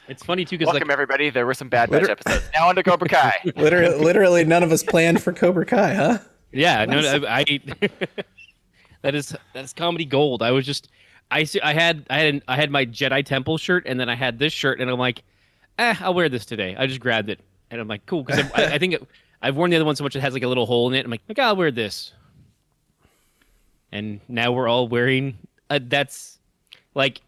It's funny too because Welcome like everybody. There were some Bad Batch Liter- episodes. Now on to Cobra Kai. literally, none of us planned for Cobra Kai, huh? yeah no, Nice. no I that's comedy gold. I was just I had my Jedi Temple shirt and then I had this shirt and I'm like, I'll wear this today. I just grabbed it and I'm like, cool because I think I've worn the other one so much it has like a little hole in it. I'm like, I'll wear this. And now we're all wearing that's like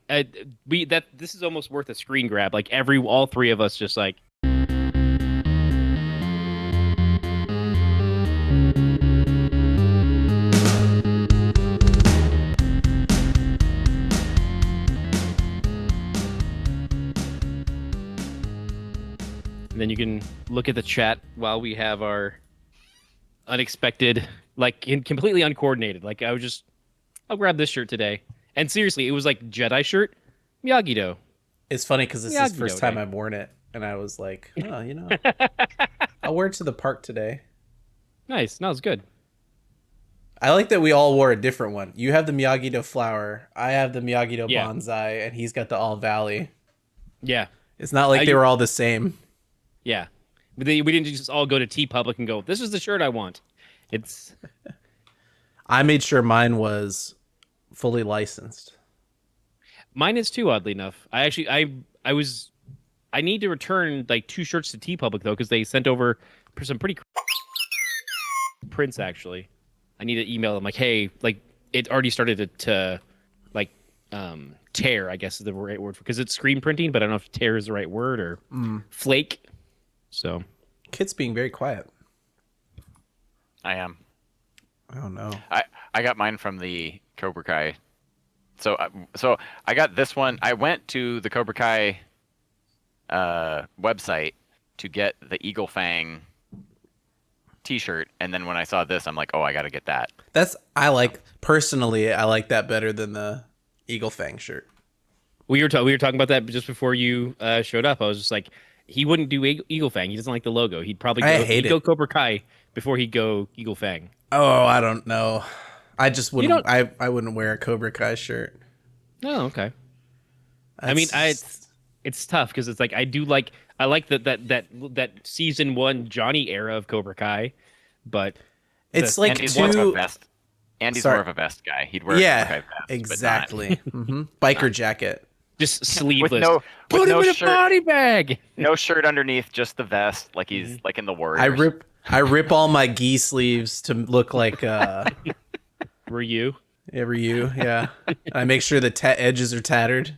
we that this is almost worth a screen grab. Like all three of us just like. And then you can look at the chat while we have our unexpected, like completely uncoordinated. Like I'll grab this shirt today. And seriously, it was like Jedi shirt, Miyagi-Do. It's funny because this is the first time Day. I've worn it, and I was like, oh, I'll wear it to the park today. Nice. No, it's good. I like that we all wore a different one. You have the Miyagi-Do flower, I have the Miyagi-Do Yeah. bonsai, and he's got the All Valley. Yeah. It's not like they were all the same. Yeah. But we didn't just all go to T Public and go, this is the shirt I want. It's I made sure mine was fully licensed. mine is too, oddly enough. I need to return like 2 shirts to T Public though, because they sent over some pretty prints actually. I need to email them like, hey, like it already started to like tear, I guess is the right word because it's screen printing, but I don't know if tear is the right word or flake. So Kit's being very quiet. I am. Oh no. I got mine from the Cobra Kai. So I got this one. I went to the Cobra Kai website to get the Eagle Fang T-shirt, and then when I saw this, I'm like, oh, I got to get that. Personally, I like that better than the Eagle Fang shirt. we were talking about that just before you showed up. I was just like, he wouldn't do Eagle Fang. He doesn't like the logo. He'd probably go Cobra Kai before he'd go Eagle Fang. Oh, I don't know. I just wouldn't. You I wouldn't wear a Cobra Kai shirt. Oh, okay. I mean, it's tough because it's like I like that season 1 Johnny era of Cobra Kai, but it's like Andy's more of a vest. Andy's more of a vest guy. He'd wear a Cobra Kai vest, exactly. Biker jacket. just sleeveless. With Put no him in a shirt, body bag. no shirt underneath, just the vest, like he's like in the Warriors. I rip all my gi sleeves to look like Were you? Ryu. Yeah, I make sure the edges are tattered.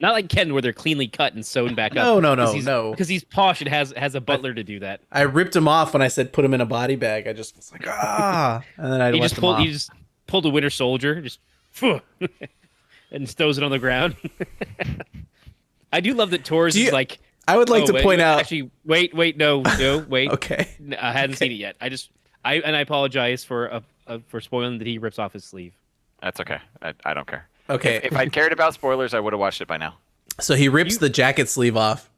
Not like Ken, where they're cleanly cut and sewn back No, up. no. Because he's posh and has a butler to do that. I ripped them off when I said put them in a body bag. I just was like and then I He let just them off. pulled a Winter Soldier, just and throws it on the ground. I do love that Torres is like. I would like to point out. Actually, wait, no, wait. Okay. I hadn't seen it yet. I apologize for spoiling that he rips off his sleeve. That's okay. I don't care. Okay. If I cared about spoilers, I would have watched it by now. So he rips the jacket sleeve off,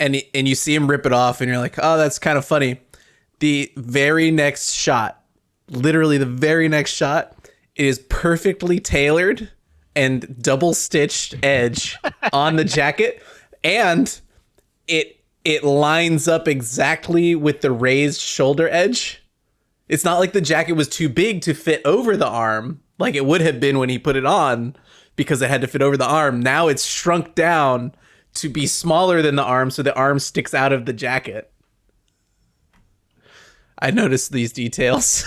and you see him rip it off, and you're like, oh, that's kind of funny. The very next shot, literally the very next shot, it is perfectly tailored and double stitched edge on the jacket, and it lines up exactly with the raised shoulder edge. It's not like the jacket was too big to fit over the arm, like it would have been when he put it on, because it had to fit over the arm. Now it's shrunk down to be smaller than the arm, so the arm sticks out of the jacket. I noticed these details.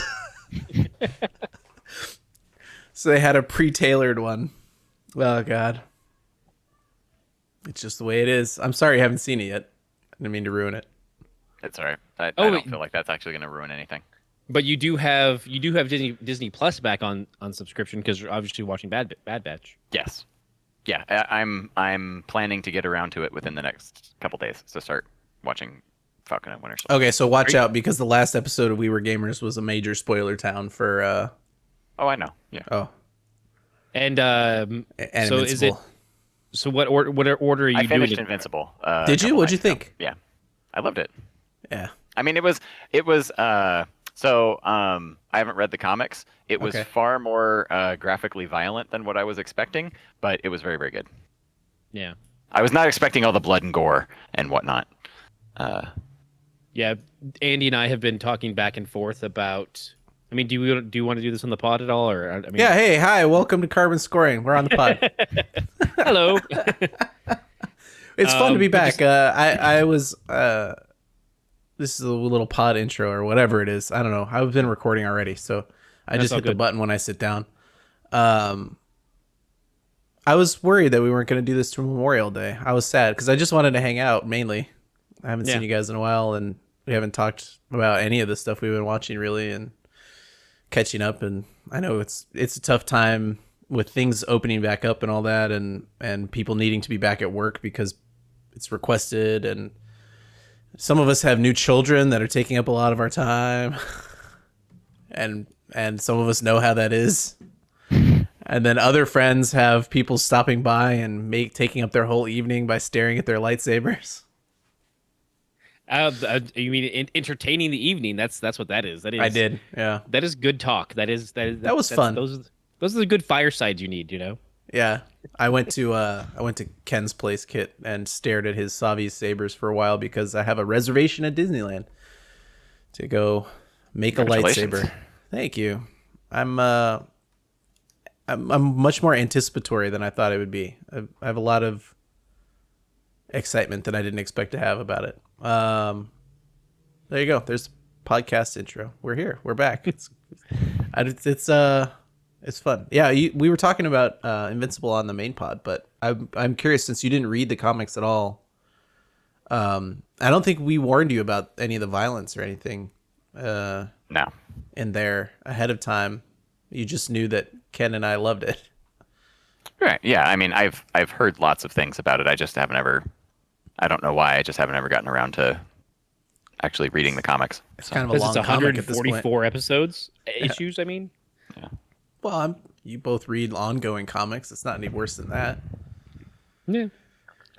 So they had a pre-tailored one. Oh, God. It's just the way it is. I'm sorry you haven't seen it yet. I didn't mean to ruin it. It's all right. I don't feel like that's actually going to ruin anything. But you do have Disney Plus back on subscription because you're obviously watching Bad Batch. Yes. Yeah, I'm planning to get around to it within the next couple days to start watching Falcon and Winter Soldier. Okay, so watch out, because the last episode of We Were Gamers was a major spoiler town for Oh, I know. Yeah. Oh. And And so is it? Invincible. So what order are you I finished doing? Invincible. Did you? What'd you think? Yeah, I loved it. Yeah. I mean, it was. I haven't read the comics. It was far more graphically violent than what I was expecting, but it was very, very good. Yeah. I was not expecting all the blood and gore and whatnot. Yeah, Andy and I have been talking back and forth about. I mean, do you want to do this on the pod at all, or I mean, Yeah, hey, hi, welcome to Carbon Scoring. We're on the pod. hello. It's fun to be but back. I was this is a little pod intro or whatever it is. I don't know. I've been recording already, so I just all hit the good. button when I sit down. I was worried that we weren't going to do this to Memorial Day. I was sad because I just wanted to hang out mainly. I haven't seen Yeah. you guys in a while, and we haven't talked about any of the stuff we've been watching really, and catching up. And I know it's a tough time with things opening back up and all that, and people needing to be back at work because it's requested, and some of us have new children that are taking up a lot of our time, and some of us know how that is. And then other friends have people stopping by and taking up their whole evening by staring at their lightsabers. You mean entertaining the evening? That's what that is. That is. I did, yeah, That is good talk. That was that's fun. Those are the good firesides you need. You know. yeah. I went to Ken's place, Kit, and stared at his Savi's sabers for a while because I have a reservation at Disneyland to go make a Congratulations. lightsaber. Thank you. I'm much more anticipatory than I thought it would be. I have a lot of excitement that I didn't expect to have about it. There you go. There's podcast intro. We're here. We're back. It's fun. Yeah, we were talking about Invincible on the main pod, but I'm curious since you didn't read the comics at all. I don't think we warned you about any of the violence or anything No. in there ahead of time. You just knew that Ken and I loved it. Right. Yeah. I mean, I've heard lots of things about it. I just haven't ever. I don't know why. I just haven't ever gotten around to actually reading the comics. It's kind of a Because long it's comic at this point. 144 episodes, issues. I mean, Well, you both read ongoing comics. It's not any worse than that. yeah.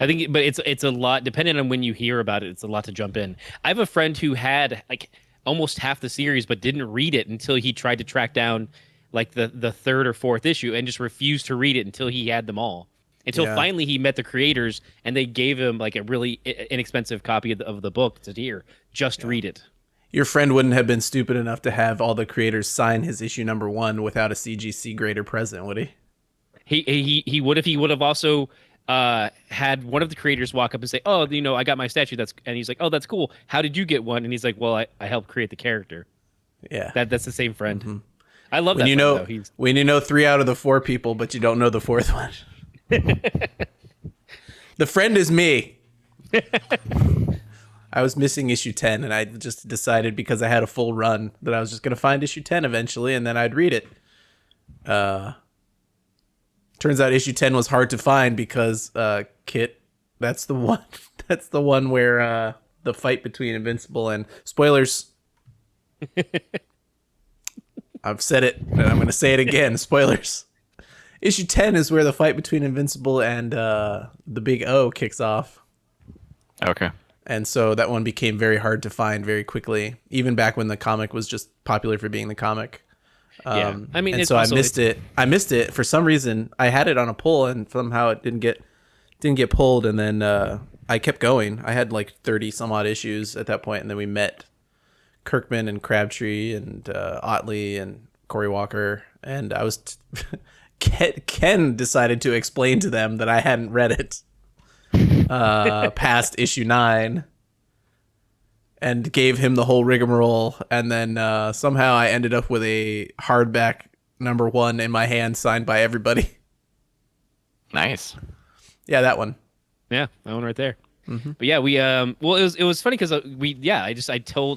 I think, but it's a lot. Depending on when you hear about it, it's a lot to jump in. I have a friend who had like almost half the series, but didn't read it until he tried to track down like the third or fourth issue, and just refused to read it until he had them all. Until Yeah. finally he met the creators, and they gave him like a really inexpensive copy of the book. Said, "Here, just read it." Your friend wouldn't have been stupid enough to have all the creators sign his issue number 1 without a CGC grader present, would he? He would if he would have also had one of the creators walk up and say, "Oh, you know, I got my statue." And he's like, "Oh, that's cool. How did you get one?" And he's like, "Well, I helped create the character." Yeah. That's the same friend. I love when that. you friend, know though. He's when you know 3 out of the 4 people, but you don't know the 4th one. The friend is me. I was missing issue 10, and I just decided because I had a full run that I was just going to find issue 10 eventually, and then I'd read it. Turns out issue 10 was hard to find because Kit, that's the one. That's the one where the fight between Invincible and spoilers. I've said it, and I'm going to say it again. Spoilers. Issue 10 is where the fight between Invincible and the Big O kicks off. Okay. And so that one became very hard to find very quickly, even back when the comic was just popular for being the comic. yeah. I mean, And it's so also, I missed it. I missed it for some reason. I had it on a pull, and somehow it didn't get pulled. And then I kept going. I had like 30 some odd issues at that point, and then we met Kirkman and Crabtree and Otley and Corey Walker, and I was Ken decided to explain to them that I hadn't read it past issue 9, and gave him the whole rigmarole, and then somehow I ended up with a hardback number 1 in my hand signed by everybody. Nice. Yeah, that one. Yeah, that one right there. But yeah, we well, it was funny because I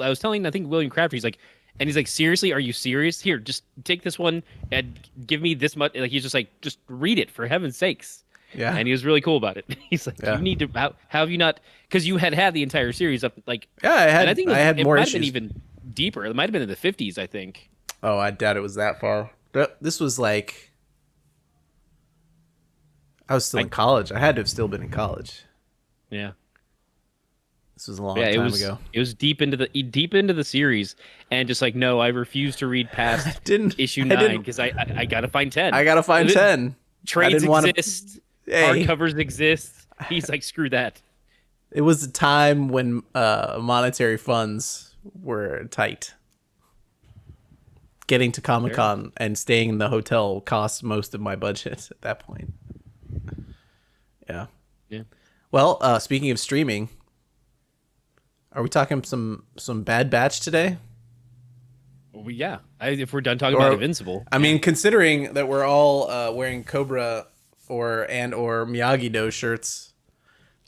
was telling I think William Crabtree, he's like, and he's like, seriously, are you serious? Here, just take this one and give me this much. Like, he's just like, just read it for heaven's sakes. Yeah. And he was really cool about it. He's like, Yeah. you need to how have you not? Because you had the entire series up like. Yeah, I had And I think I had it more might issues. have been even deeper. It might have been in the 50s, I think. Oh, I doubt it was that far. This was like I was still in college. I had to have still been in college. Yeah. This was a long Yeah, time it was ago. it was deep into the series, and just like, no, I refuse to read past issue 9 because I gotta find 10. I gotta find It- 10. I Trades didn't wanna- exist. Hey. Hardcovers exist. He's like, screw that. It was a time when monetary funds were tight. Getting to Comic-Con and staying in the hotel cost most of my budget at that point. Yeah. Yeah. Well, speaking of streaming, are we talking some Bad Batch today? Well, yeah. If we're done talking about Invincible. I mean, considering that we're all wearing Cobra or Miyagi-Do shirts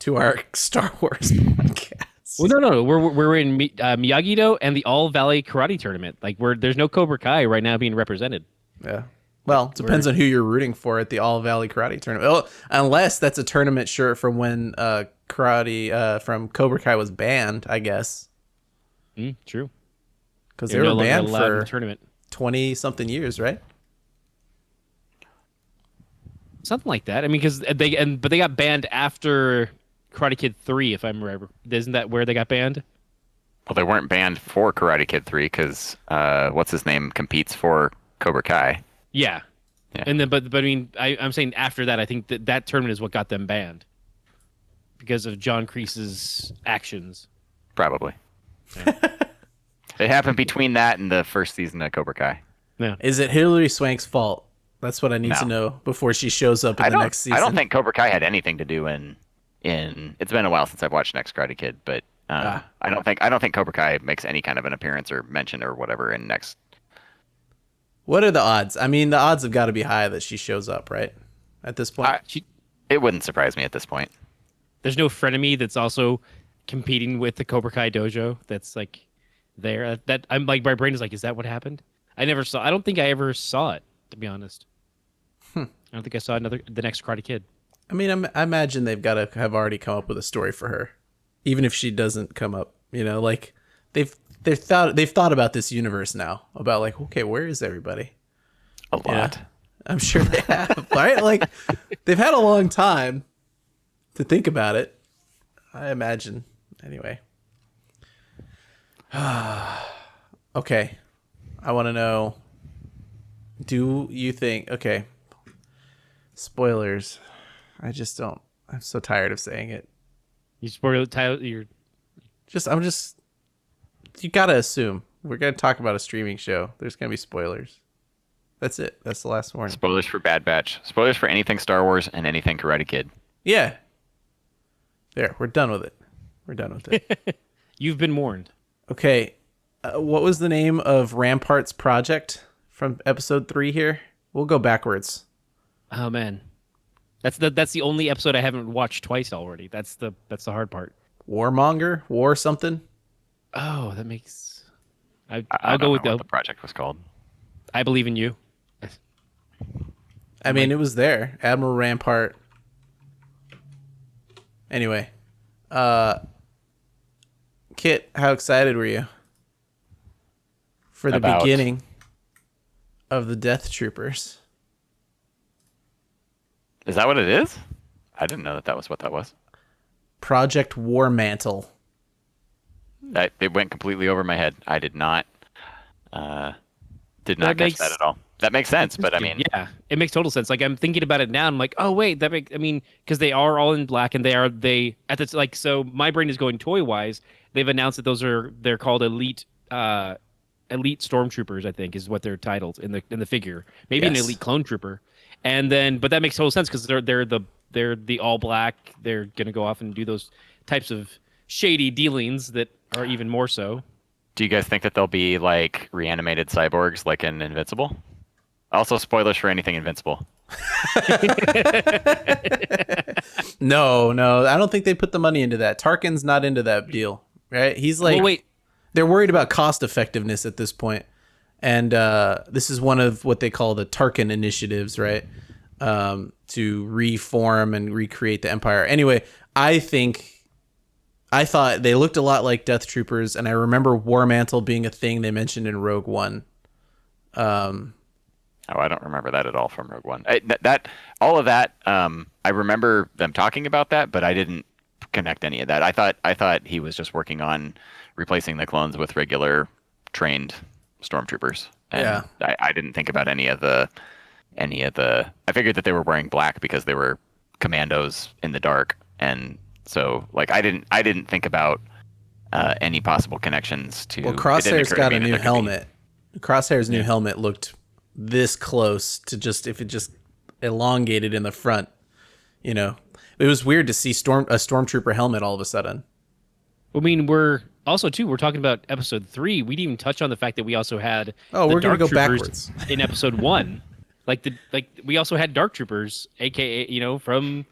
to our Star Wars podcast. Well, no. We're in Miyagi-Do and the All Valley Karate Tournament. Like, there's no Cobra Kai right now being represented. Yeah. Well, it depends on who you're rooting for at the All Valley Karate Tournament. Well, unless that's a tournament shirt from when karate from Cobra Kai was banned, I guess. True. Because they were banned allowed in for the tournament. 20-something years, right? Something like that. I mean, but they got banned after Karate Kid 3, if I remember. Isn't that where they got banned? Well, they weren't banned for Karate Kid 3 because what's his name competes for Cobra Kai. Yeah. And then, but I mean, I'm saying after that, I think that tournament is what got them banned because of John Kreese's actions. Probably. Yeah. It happened between that and the first season of Cobra Kai. Yeah. Is it Hilary Swank's fault? That's what I need to know before she shows up in the next season. I don't think Cobra Kai had anything to do in. It's been a while since I've watched Next Karate Kid, but I don't think Cobra Kai makes any kind of an appearance or mention or whatever in Next. What are the odds? I mean, the odds have got to be high that she shows up, right? At this point, it wouldn't surprise me at this point. There's no frenemy that's also competing with the Cobra Kai dojo. That's like there. That I'm like, my brain is like, is that what happened? I don't think I ever saw it, to be honest. I don't think I saw the Next Karate Kid. I mean, I imagine they've got to have already come up with a story for her, even if she doesn't come up. You know, like they've thought about this universe now, about like, okay, where is everybody? A lot. I'm sure they have, right? Like they've had a long time to think about it, I imagine. Anyway. Okay. I want to know, do you think, okay, spoilers. I just don't, I'm so tired of saying it. You spoil the title. You gotta assume we're gonna talk about a streaming show. There's gonna be spoilers. That's it. That's the last warning. Spoilers for Bad Batch. Spoilers for anything Star Wars and anything Karate Kid. Yeah. There, we're done with it. We're done with it. You've been warned. Okay. What was the name of Rampart's project from episode 3 here? We'll go backwards. Oh man, that's the only episode I haven't watched twice already. That's the hard part. Warmonger? War something? Oh, that makes. I'll go with what the project was called. I Believe in You. I mean, it was there. Admiral Rampart. Anyway, Kit, how excited were you for the beginning of the Death Troopers? Is that what it is? I didn't know that was what that was. Project War Mantle. It went completely over my head. I did not catch that at all. That makes sense, but I mean, yeah, it makes total sense. Like I'm thinking about it now, I'm like, oh wait, because they are all in black, and so my brain is going toy wise. They've announced that they're called elite stormtroopers, I think is what they're titled in the figure. Maybe an elite clone trooper, but that makes total sense because they're the all black. They're gonna go off and do those types of shady dealings that are even more so. Do you guys think that they'll be like reanimated cyborgs like in Invincible? Also, spoilers for anything Invincible. No, I don't think they put the money into that. Tarkin's not into that deal, right? He's like, well, wait. They're worried about cost effectiveness at this point. And this is one of what they call the Tarkin initiatives, right? To reform and recreate the Empire. Anyway, I thought they looked a lot like Death Troopers, and I remember War Mantle being a thing they mentioned in Rogue One. I don't remember that at all from Rogue One. All of that, I remember them talking about that, but I didn't connect any of that. I thought he was just working on replacing the clones with regular trained stormtroopers. And I didn't think about any of the. I figured that they were wearing black because they were commandos in the dark, and so like I didn't think about any possible connections to. Well, it didn't Crosshair's occur to got me a that new there could be- helmet. Crosshair's new helmet looked this close to just if it just elongated in the front. You know, it was weird to see a stormtrooper helmet all of a sudden. I mean, we're talking about episode 3. We didn't even touch on the fact that we also had We're gonna Dark go Troopers backwards in episode 1. We also had Dark Troopers, aka from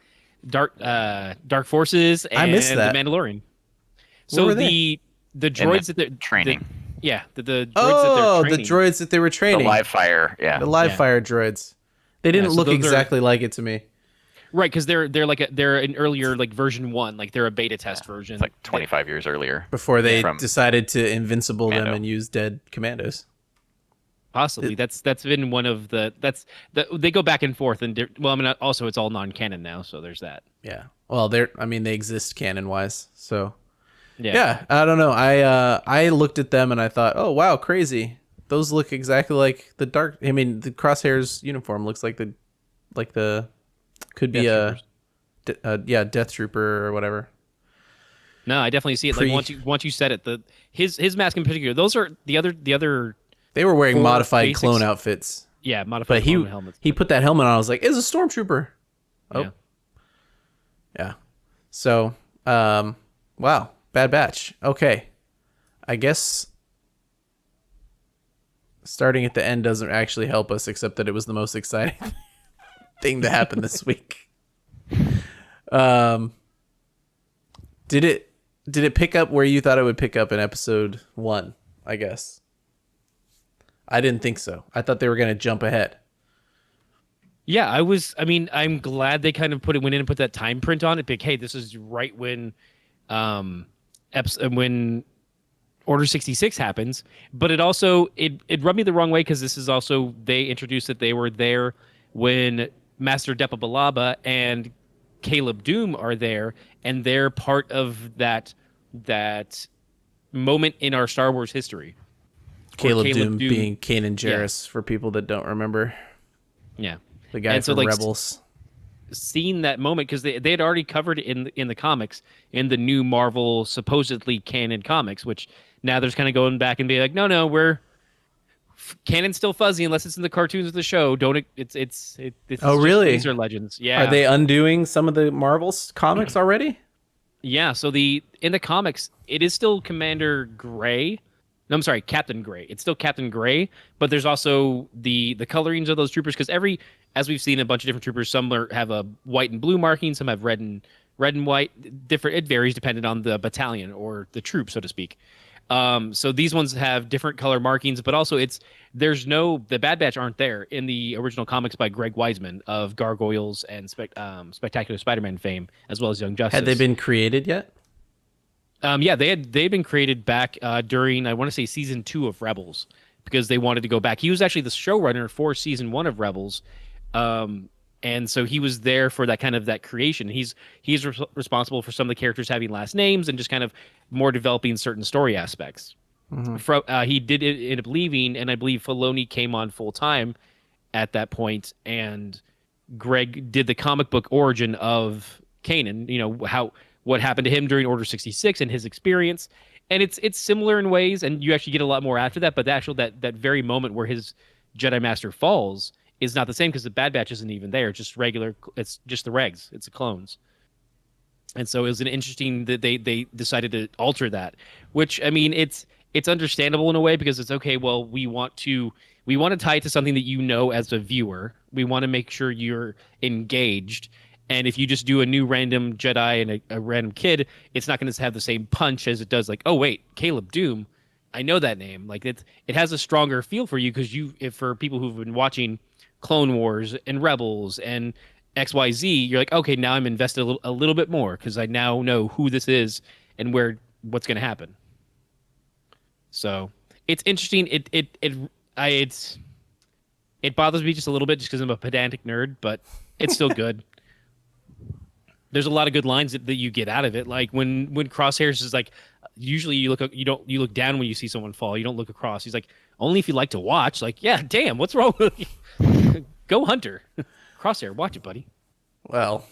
Dark Forces and I missed that. the Mandalorian. Where So were the in droids the that they're training, the droids that they're Oh, training. the droids that they were the training. live fire, The live fire droids. They didn't so look those are- exactly like it to me. Right, because they're an earlier like version 1, like they're a beta test version. it's like 25 years earlier. Before they From decided to invincible them Mando. and use dead commandos. Possibly that's been one of they go back and forth and well, I mean also it's all non-canon now, so there's that. Yeah. Well, they exist canon wise. So Yeah. yeah, I don't know. I looked at them and I thought, oh wow, crazy. Those look exactly like the the Crosshair's uniform looks like the could be Death Death Trooper or whatever. No, I definitely see it. Pre- Like once you said it, his mask in particular. Those are the other They were wearing For modified basics. clone outfits. modified But clone helmets. he put that helmet on. I was like, it's a stormtrooper. Oh. Yeah. Yeah. So, wow, Bad Batch. Okay. I guess starting at the end doesn't actually help us, except that it was the most exciting thing to happen this week. Did it pick up where you thought it would pick up in episode 1, I guess? I didn't think so. I thought they were going to jump ahead. Yeah, I'm glad they kind of went in and put that time print on it. Like, hey, this is right when when Order 66 happens. But it also it rubbed me the wrong way because this is also they introduced that they were there when Master Depa Billaba and Caleb Doom are there, and they're part of that moment in our Star Wars history. Caleb Doom being Kanan Jarrus, for people that don't remember. Yeah. The guy And so, from like, Rebels. Seen that moment because they had already covered it in the comics, in the new Marvel supposedly canon comics, which now they're kind of going back and be like, no, canon's still fuzzy unless it's in the cartoons of the show. It's Oh, really? These are legends. Yeah. Are they undoing some of the Marvel's comics already? Yeah. So in the comics, it is still Commander Gray. No, I'm sorry, Captain Gray. It's still Captain Gray, but there's also the colorings of those troopers because as we've seen a bunch of different troopers, some have a white and blue marking, some have red and white. Different. It varies depending on the battalion or the troop, so to speak. So these ones have different color markings, but also the Bad Batch aren't there in the original comics by Greg Weisman of Gargoyles and Spectacular Spider-Man fame, as well as Young Justice. Had they been created yet? Yeah, they'd been created back during, I want to say, season 2 of Rebels, because they wanted to go back. He was actually the showrunner for season 1 of Rebels, and so he was there for that creation. He's responsible for some of the characters having last names and just kind of more developing certain story aspects. He did end up leaving, and I believe Filoni came on full time at that point, and Greg did the comic book origin of Kanan. You know what happened to him during Order 66 and his experience, and it's similar in ways, and you actually get a lot more after that. But that very moment where his Jedi Master falls is not the same because the Bad Batch isn't even there. It's just regular. It's just the regs. It's the clones. And so it was an interesting that they decided to alter that, which I mean it's understandable in a way because it's okay. Well, we want to tie it to something that as a viewer. We want to make sure you're engaged. And if you just do a new random Jedi and a random kid, it's not going to have the same punch as it does. Like, oh wait, Caleb Doom, I know that name. Like it has a stronger feel for you because if for people who've been watching Clone Wars and Rebels and XYZ, you're like, okay, now I'm invested a little bit more because I now know who this is and what's going to happen. So it's interesting. It bothers me just a little bit just because I'm a pedantic nerd, but it's still good. There's a lot of good lines that you get out of it. Like when Crosshairs is like, usually you look down when you see someone fall. You don't look across. He's like, only if you like to watch. Like, yeah, damn, what's wrong with you? Go Hunter. Crosshair, watch it, buddy. Well,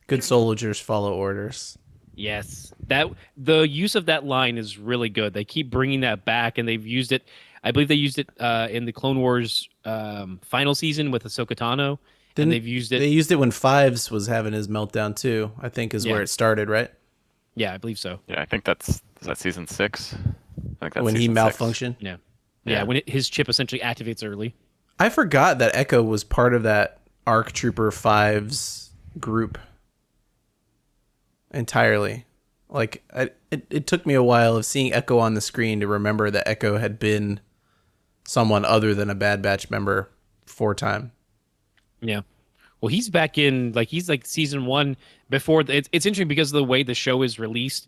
Good soldiers follow orders. Yes, that the use of that line is really good. They keep bringing that back, and they've used it. I believe they used it in the Clone Wars final season with Ahsoka Tano, and Didn't they've used it. they used it when Fives was having his meltdown too? I think is where Yeah. it started, right? Yeah, I believe so. Yeah, I think is that season 6. I think that's When he season 6. malfunctioned. Yeah, Yeah. when his chip essentially activates early. I forgot that Echo was part of that ARC Trooper Fives group entirely. Like it took me a while of seeing Echo on the screen to remember that Echo had been someone other than a Bad Batch member for time. Yeah. Well, he's back in he's like season 1 before it's interesting because of the way the show is released.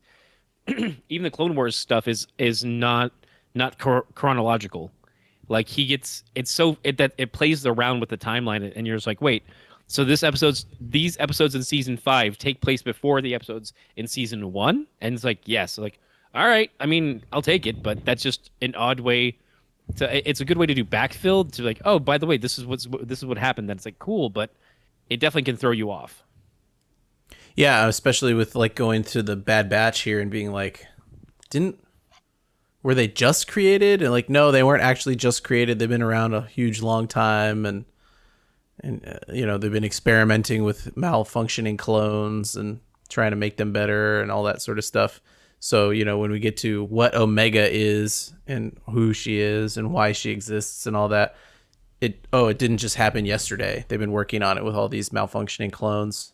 Even the Clone Wars stuff is not chronological. Like it plays around with the timeline, and you're just like, wait, so these episodes in season 5 take place before the episodes in season 1, and it's like, yes, like, all right, I mean, I'll take it, but that's just an odd way it's a good way to do backfill to like, oh, by the way, this is what happened. Then it's like cool, but it definitely can throw you off. Yeah, especially with like going to the Bad Batch here and being like, were they just created? And like, no, they weren't actually just created. They've been around a huge long time, and they've been experimenting with malfunctioning clones and trying to make them better and all that sort of stuff. So, when we get to what Omega is and who she is and why she exists and all that, it didn't just happen yesterday. They've been working on it with all these malfunctioning clones.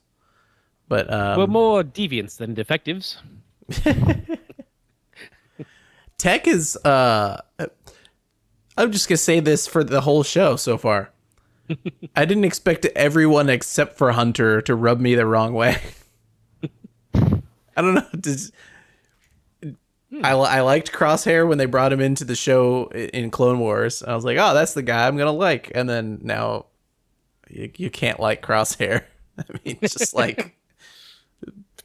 But we're more deviants than defectives. Tech is I'm just gonna say this for the whole show so far. I didn't expect everyone except for Hunter to rub me the wrong way. I don't know. I liked Crosshair when they brought him into the show in Clone Wars. I was like, oh, that's the guy I'm gonna like. And then now you can't like Crosshair. I mean, just like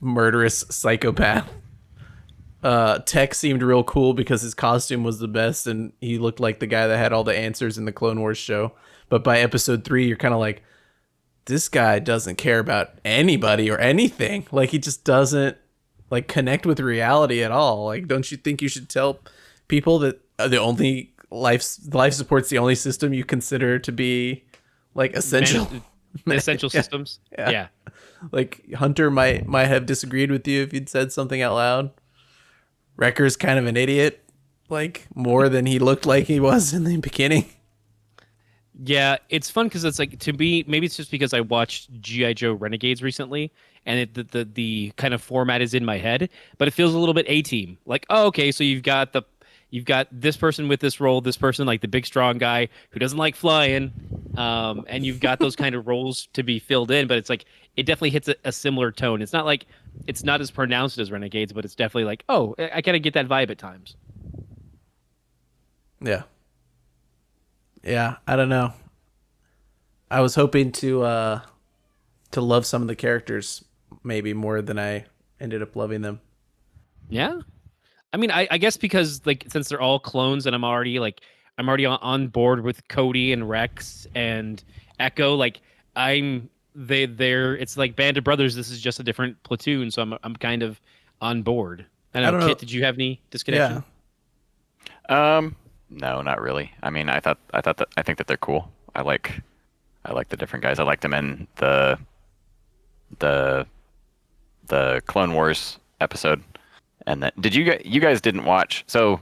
murderous psychopath. Tech seemed real cool because his costume was the best and he looked like the guy that had all the answers in the Clone Wars show. But by episode 3, you're kind of like, this guy doesn't care about anybody or anything. Like, he just doesn't like connect with reality at all. Like, don't you think you should tell people that the only life support's the only system you consider to be like essential? Essential Yeah. systems. Yeah. Yeah. Like, Hunter might have disagreed with you if you'd said something out loud. Wrecker's kind of an idiot, like more than he looked like he was in the beginning. Yeah, it's fun because it's like, to me, maybe it's just because I watched G.I. Joe Renegades recently, and the kind of format is in my head, but it feels a little bit A-Team. Like, oh, okay, so you've got this person with this role, this person like the big strong guy who doesn't like flying, and you've got those kind of roles to be filled in, but it's like it definitely hits a similar tone. It's not like it's not as pronounced as Renegades, but it's definitely like, oh, I kind of get that vibe at times. Yeah. Yeah, I don't know. I was hoping to love some of the characters maybe more than I ended up loving them. Yeah. I mean, I guess because like since they're all clones and I'm already on board with Cody and Rex and Echo, like they're it's like Band of Brothers. This is just a different platoon, so I'm kind of on board. I don't know, Kit, did you have any disconnection? Yeah. No, not really. I mean, I think that they're cool. I like the different guys. I liked them in the Clone Wars episode. And then you guys didn't watch. So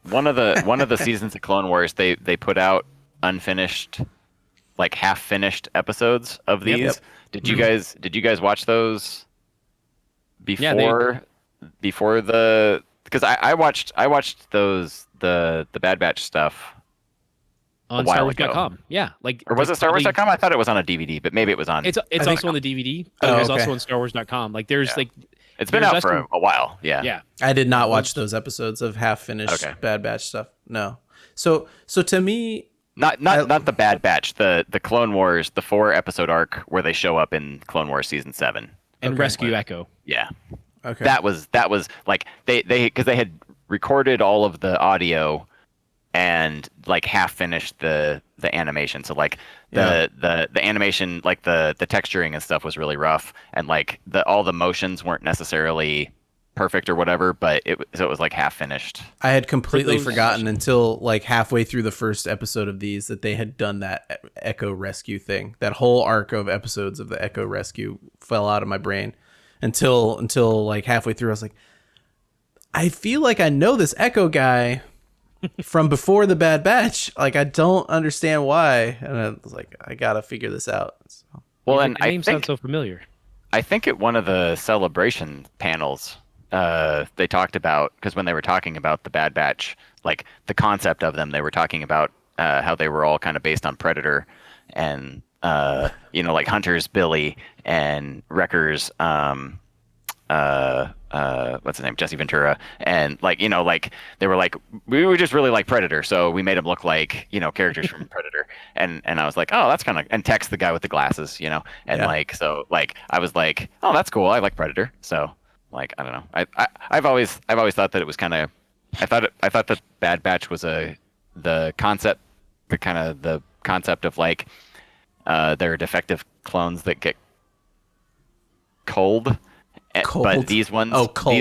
one of the seasons of Clone Wars, they put out unfinished, like half finished episodes of these. Yep. Did you guys watch those before because I watched those the Bad Batch stuff On a while StarWars.com. ago. Yeah, like Or was it StarWars.com? I thought it was on a DVD, but maybe it was on. It's also on the DVD, but Oh, there's okay. also on StarWars.com. Like there's Yeah. like It's been there's out for actually- a while. Yeah. yeah. I did not watch those episodes of half finished Okay. Bad Batch stuff. No. So to me, Not the Bad Batch, the Clone Wars, the 4-episode arc where they show up in Clone Wars season 7. And Rescue Echo. Yeah. okay. That was like they because they had recorded all of the audio and like half finished the animation. So like the animation, like the texturing and stuff was really rough, and like all the motions weren't necessarily perfect or whatever, but so it was like half finished. I had completely those- forgotten until like halfway through the first episode of these that they had done that Echo Rescue thing. That whole arc of episodes of the Echo Rescue fell out of my brain until like halfway through. I was like, I feel like I know this Echo guy from before the Bad Batch. Like, I don't understand why, and I was like, I gotta figure this out. So, Well, the and name sounds so familiar. I think at one of the celebration panels, they talked about, because when they were talking about the Bad Batch, like the concept of them, they were talking about how they were all kind of based on Predator, and like Hunter's Billy and Wrecker's what's his name, Jesse Ventura, and like they were like, we were just really like Predator, so we made him look like characters from Predator, and I was like, oh, that's kind of, and Tex, the guy with the glasses, and Yeah. like, so like I was like, oh, that's cool, I like Predator. So like, I don't know, I've always thought that it was kind of, I thought that Bad Batch was the concept of like they're defective clones that get cold. Cold. But these ones, cold.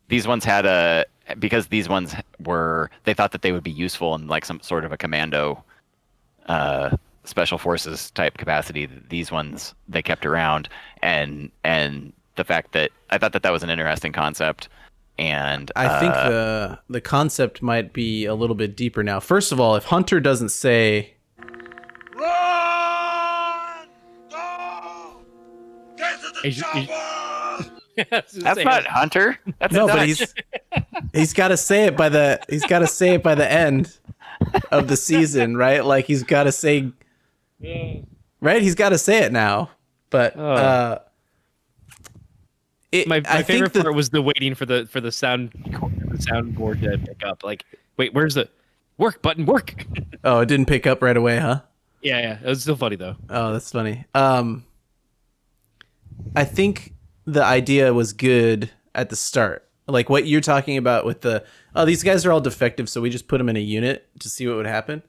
these ones had because these ones they thought that they would be useful in like some sort of a commando, special forces type capacity. These ones they kept around, and the fact that I thought that was an interesting concept, and I think the concept might be a little bit deeper now. First of all, if Hunter doesn't say, Run! Go! Get to the Is- is- chopper! that's not Hunter. That's no, a but Dutch. he's got to say it by the end of the season, right? Like he's got to say, right? He's got to say it now. But Oh. My I favorite think part was the waiting for the soundboard to pick up. Like, wait, where's the work button? Work. Oh, it didn't pick up right away, huh? Yeah. It was still funny though. Oh, that's funny. I think the idea was good at the start. Like what you're talking about with these guys are all defective, so we just put them in a unit to see what would happen.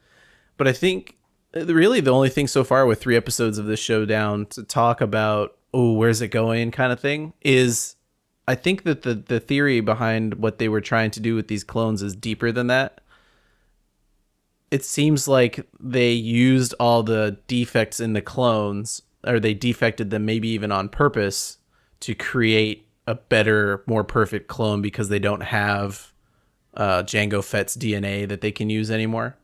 But I think really the only thing so far with 3 episodes of this show down to talk about, oh, where's it going kind of thing, is I think that the theory behind what they were trying to do with these clones is deeper than that. It seems like they used all the defects in the clones, or they defected them maybe even on purpose to create a better, more perfect clone because they don't have Jango Fett's DNA that they can use anymore.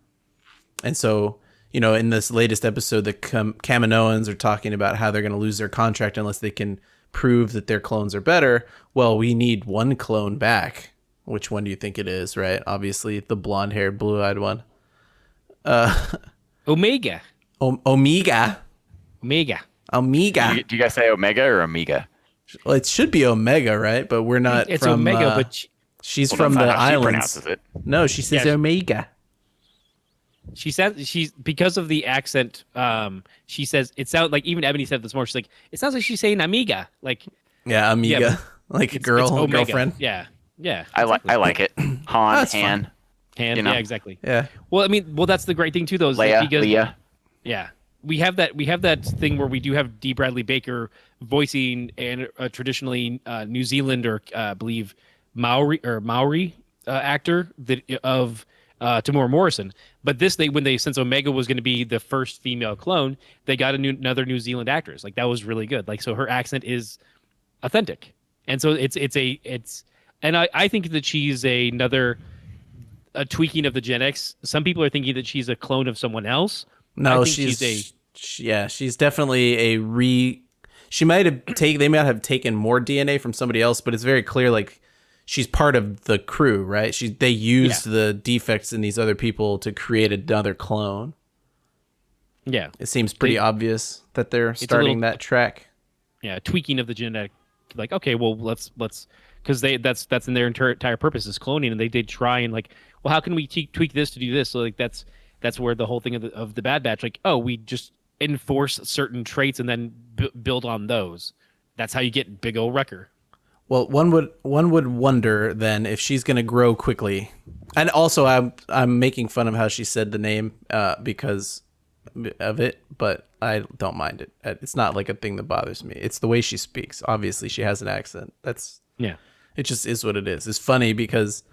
And so, in this latest episode, the Kaminoans are talking about how they're going to lose their contract unless they can prove that their clones are better. Well, we need one clone back. Which one do you think it is, right? Obviously, the blonde-haired, blue-eyed one. Omega. Omega. Omega. Omega. Do you guys say Omega or Omega? Well, it should be Omega, right? But we're not It's from... Omega, but she's Well, from that's the not how she islands. pronounces it. No, she says Yeah. Omega. she said she's, because of the accent. She says it sounds like, even Ebony said this morning. She's like, it sounds like she's saying amiga, like Yeah, Amiga. Yeah, like a it's girl, Omega. girlfriend. Yeah. I like it. Han, That's Han, fine. Hand, you know. yeah, exactly. Yeah. Well, I mean, that's the great thing too, though, is that Leia, because Leia. yeah, we have that thing where we do have D. Bradley Baker voicing and traditionally New Zealand or I believe Maori actor of Tamora Morrison. But since Omega was going to be the first female clone, they got another New Zealand actress. Like that was really good. Like so, her accent is authentic, and so I think that she's another tweaking of the Gen X. Some people are thinking that she's a clone of someone else. No, I think she's definitely they might have taken more DNA from somebody else, but it's very clear like she's part of the crew, right? They used the defects in these other people to create another clone. Yeah, It seems pretty obvious that they're starting that track. yeah, tweaking of the genetic. Like, okay, well, let's because that's in their entire purpose is cloning, and they did try and like, well, how can we tweak this to do this? So like that's where the whole thing of the Bad Batch, like, oh, we just enforce certain traits and then build on those. That's how you get big old Wrecker. Well, one would wonder then if she's gonna grow quickly, and also I'm making fun of how she said the name because of it, but I don't mind it. It's not like a thing that bothers me. It's the way she speaks. Obviously, she has an accent. Yeah. It just is what it is. It's funny because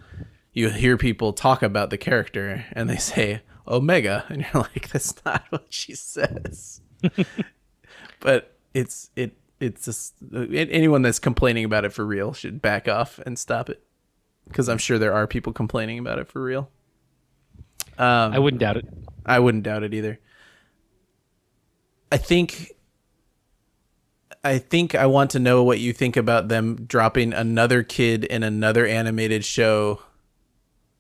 you hear people talk about the character and they say Omega, and you're like, that's not what she says. But it's just anyone that's complaining about it for real should back off and stop it, because I'm sure there are people complaining about it for real. I wouldn't doubt it. I wouldn't doubt it either. I think I want to know what you think about them dropping another kid in another animated show.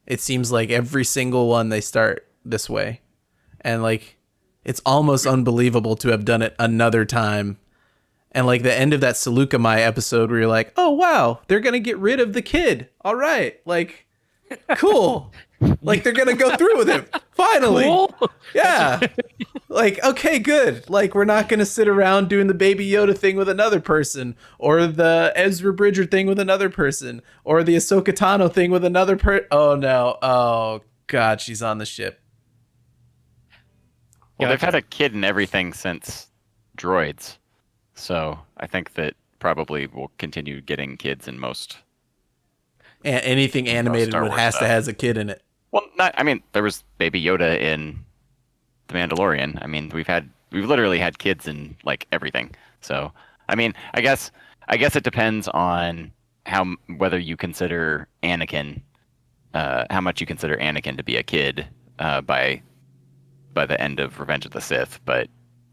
It seems like every single one they start this way. And like it's almost unbelievable to have done it another time. And like the end of that Salukami episode where you're like, "Oh wow, they're going to get rid of the kid. All right. Like cool." Like they're going to go through with it. Finally. Cool. Yeah. Like, okay, good. Like, we're not going to sit around doing the Baby Yoda thing with another person, or the Ezra Bridger thing with another person, or the Ahsoka Tano thing with another Oh, no. Oh, God, she's on the ship. Well, they've had a kid in everything since Droids. So I think that probably will continue getting kids in most. Anything animated Star Wars has to stuff. has a kid in it. Well, I mean, there was Baby Yoda in The Mandalorian. I mean, we've literally had kids in like everything. So, I mean, I guess it depends on whether you consider Anakin, how much you consider Anakin to be a kid by the end of Revenge of the Sith. But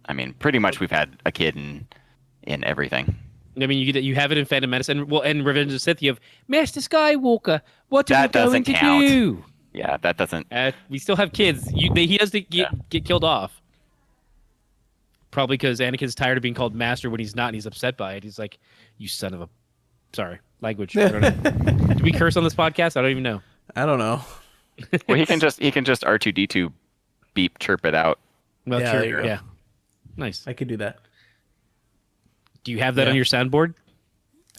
I mean, pretty much we've had a kid in everything. I mean, you have it in Phantom Menace, and in Revenge of the Sith, you have Master Skywalker. What are That you going doesn't to count. do? Yeah, that doesn't. We still have kids. He has to get killed off. Probably because Anakin's tired of being called Master when he's not, and he's upset by it. He's like, "You son of a..." Sorry, language. I don't know. Do we curse on this podcast? I don't even know. I don't know. Well, he can just R2D2 beep chirp it out. Well, Yeah, sure, there you go. yeah. Nice. I could do that. Do you have that Yeah. on your soundboard?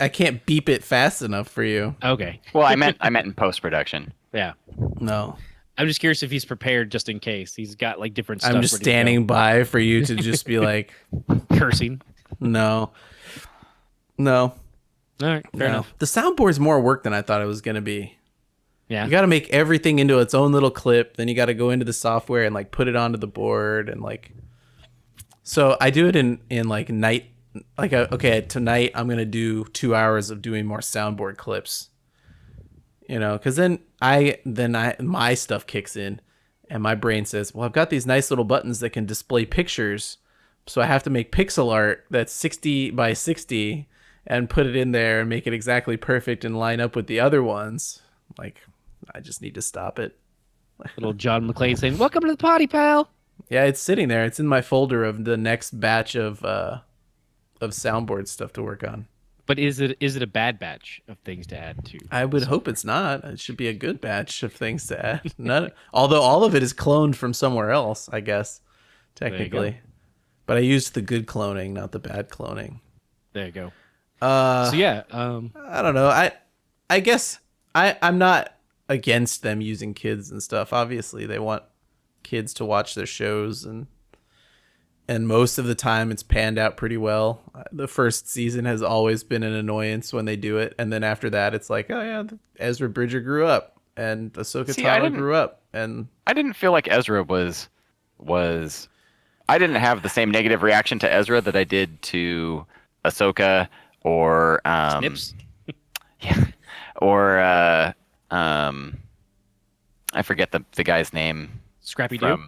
I can't beep it fast enough for you. Okay. Well, I meant in post production. Yeah. No. I'm just curious if he's prepared just in case. He's got like different stuff. I'm just ready to go. standing by for you to just be like, cursing. no. No. All right, fair No. enough. The soundboard's more work than I thought it was going to be. Yeah. You got to make everything into its own little clip. Then you got to go into the software and like put it onto the board and like. So I do it in like night. Like okay, tonight I'm gonna do 2 hours of doing more soundboard clips. You know, because then my stuff kicks in, and my brain says, "Well, I've got these nice little buttons that can display pictures, so I have to make pixel art that's 60 by 60 and put it in there and make it exactly perfect and line up with the other ones." Like, I just need to stop it. Little John McClane saying, "Welcome to the party, pal." Yeah, it's sitting there. It's in my folder of the next batch of soundboard stuff to work on. But is it a bad batch of things to add to? I would hope it's not. It should be a good batch of things to add. Although all of it is cloned from somewhere else, I guess, technically. But I used the good cloning, not the bad cloning. There you go. So yeah, I don't know. I guess I'm not against them using kids and stuff. Obviously, they want kids to watch their shows, and most of the time it's panned out pretty well. The first season has always been an annoyance when they do it, and then after that it's like, oh yeah, Ezra Bridger grew up and Ahsoka Tano grew up, and I didn't feel like Ezra was I didn't have the same negative reaction to Ezra that I did to Ahsoka or Snips. yeah, or I forget the guy's name Scrappy Doo.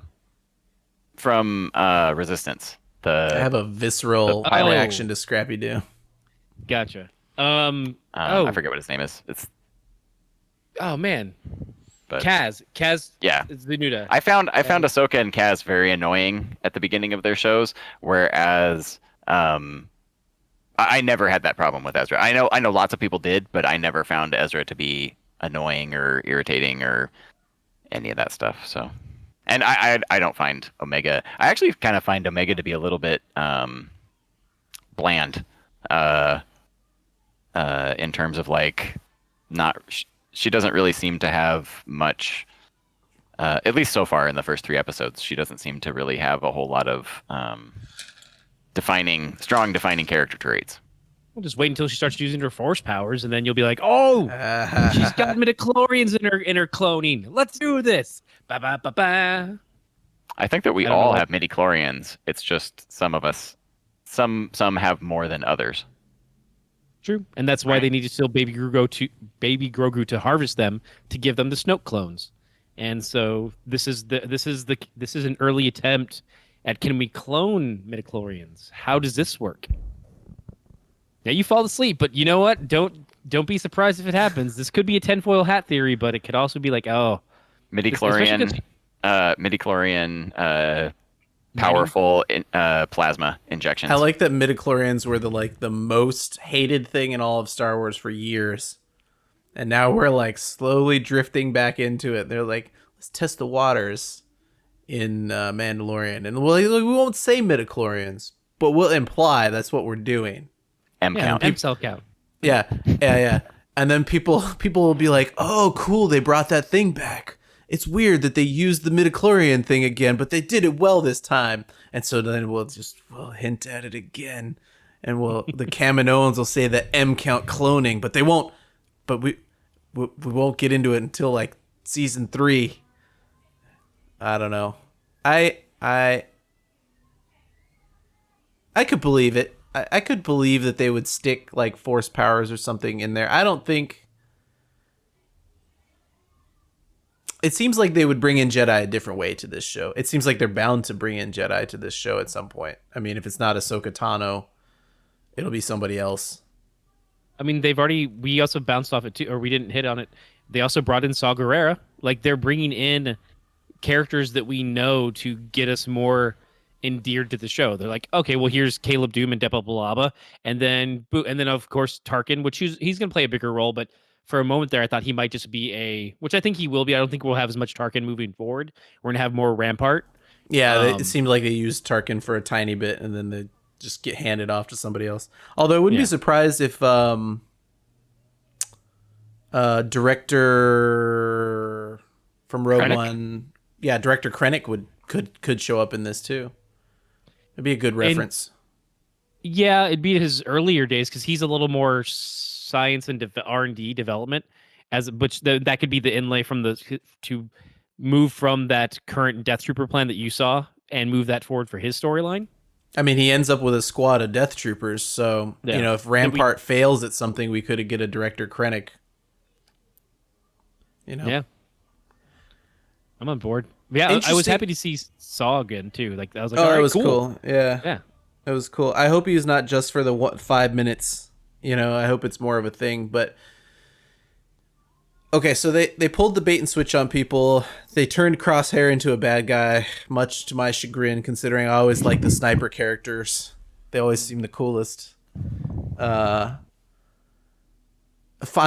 from Resistance. I have a visceral the pilot. reaction to Scrappy Doo. Gotcha. I forget what his name is. It's Oh man, but Kaz. yeah. Is the new to. I found Ahsoka and Kaz very annoying at the beginning of their shows, whereas I never had that problem with Ezra. I know lots of people did, but I never found Ezra to be annoying or irritating or any of that stuff. So, and I don't find Omega. I actually kind of find Omega to be a little bit bland. in terms of like not. She doesn't really seem to have much. At least so far in the first 3 episodes, she doesn't seem to really have a whole lot of strong defining character traits. We'll just wait until she starts using her force powers, and then you'll be like, "Oh, she's got midichlorians in her cloning. Let's do this!" Ba ba ba ba. I think that we I don't know all what- have midichlorians. It's just some of us, some have more than others. True, and that's why they need to steal Baby Grogu to harvest them to give them the Snoke clones. And so this is an early attempt at, can we clone midichlorians? How does this work? Now you fall asleep, but you know what? Don't be surprised if it happens. This could be a tinfoil hat theory, but it could also be like, oh, Midichlorian, powerful plasma injections. I like that midichlorians were the most hated thing in all of Star Wars for years. And now we're like slowly drifting back into it. They're like, let's test the waters in Mandalorian. And we won't say midichlorians, but we'll imply that's what we're doing. M count. M cell count. Yeah. And then people will be like, oh, cool, they brought that thing back. It's weird that they used the midichlorian thing again, but they did it well this time. And so then we'll hint at it again. And the Kaminoans will say the M count cloning, but they won't. But we won't get into it until like season 3. I don't know. I could believe it. I could believe that they would stick like force powers or something in there. I don't think. It seems like they would bring in Jedi a different way to this show. It seems like they're bound to bring in Jedi to this show at some point. I mean, if it's not Ahsoka Tano, it'll be somebody else. I mean, we also bounced off it too, or we didn't hit on it. They also brought in Saw Gerrera. Like, they're bringing in characters that we know to get us more endeared to the show. They're like, okay, well, here's Caleb Doom and Depa Billaba, and then of course Tarkin, which he's going to play a bigger role. But for a moment there, I thought he might just be which I think he will be. I don't think we'll have as much Tarkin moving forward. We're going to have more Rampart. Yeah, it seemed like they used Tarkin for a tiny bit, and then they just get handed off to somebody else. Although I wouldn't be surprised if director from Rogue Krennic? One, director Krennic could show up in this too. It'd be a good reference. Yeah, it'd be his earlier days because he's a little more science and R&D development, that could be the inlay to move from that current Death Trooper plan that you saw and move that forward for his storyline. I mean, he ends up with a squad of Death Troopers, so if Rampart fails at something, we could get a director Krennic. Yeah, I'm on board. Yeah, I was happy to see Saw again too. Like, I was like, all right, it was cool. Yeah, it was cool. I hope he's not just for the 5 minutes. I hope it's more of a thing. But okay, so they pulled the bait and switch on people. They turned Crosshair into a bad guy, much to my chagrin, considering I always like the sniper characters. They always seem the coolest. I'm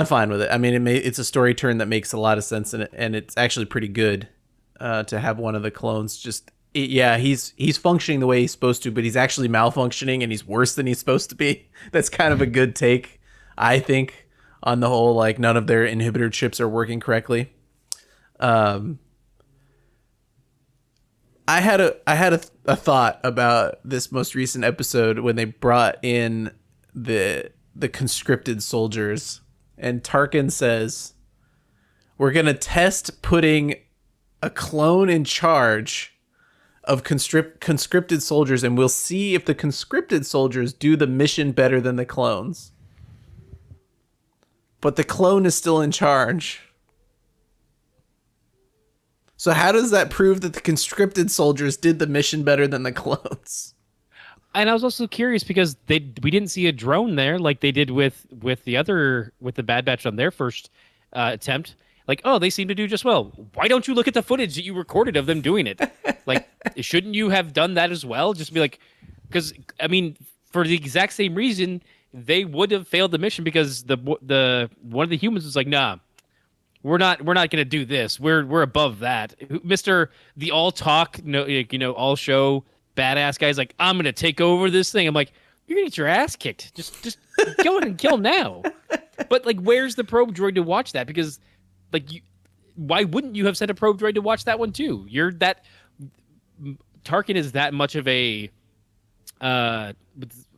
fine with it. I mean, it's a story turn that makes a lot of sense, and it's actually pretty good to have one of the clones he's functioning the way he's supposed to, but he's actually malfunctioning, and he's worse than he's supposed to be. That's kind of a good take, I think, on the whole. Like, none of their inhibitor chips are working correctly. I had a thought about this most recent episode when they brought in the conscripted soldiers, and Tarkin says, "We're gonna test putting a clone in charge of conscripted soldiers, and we'll see if the conscripted soldiers do the mission better than the clones." But the clone is still in charge. So how does that prove that the conscripted soldiers did the mission better than the clones? And I was also curious because we didn't see a drone there like they did with the Bad Batch on their first attempt. Like, oh, they seem to do just well. Why don't you look at the footage that you recorded of them doing it? Like, shouldn't you have done that as well? Just be like, because I mean, for the exact same reason, they would have failed the mission because the one of the humans was like, nah, we're not gonna do this. We're above that. Mr. The all talk, all show badass guy's like, I'm gonna take over this thing. I'm like, you're gonna get your ass kicked. Just go ahead and kill him now. But like, where's the probe droid to watch that? Because like, why wouldn't you have sent a probe droid to watch that one too? Tarkin is that much of a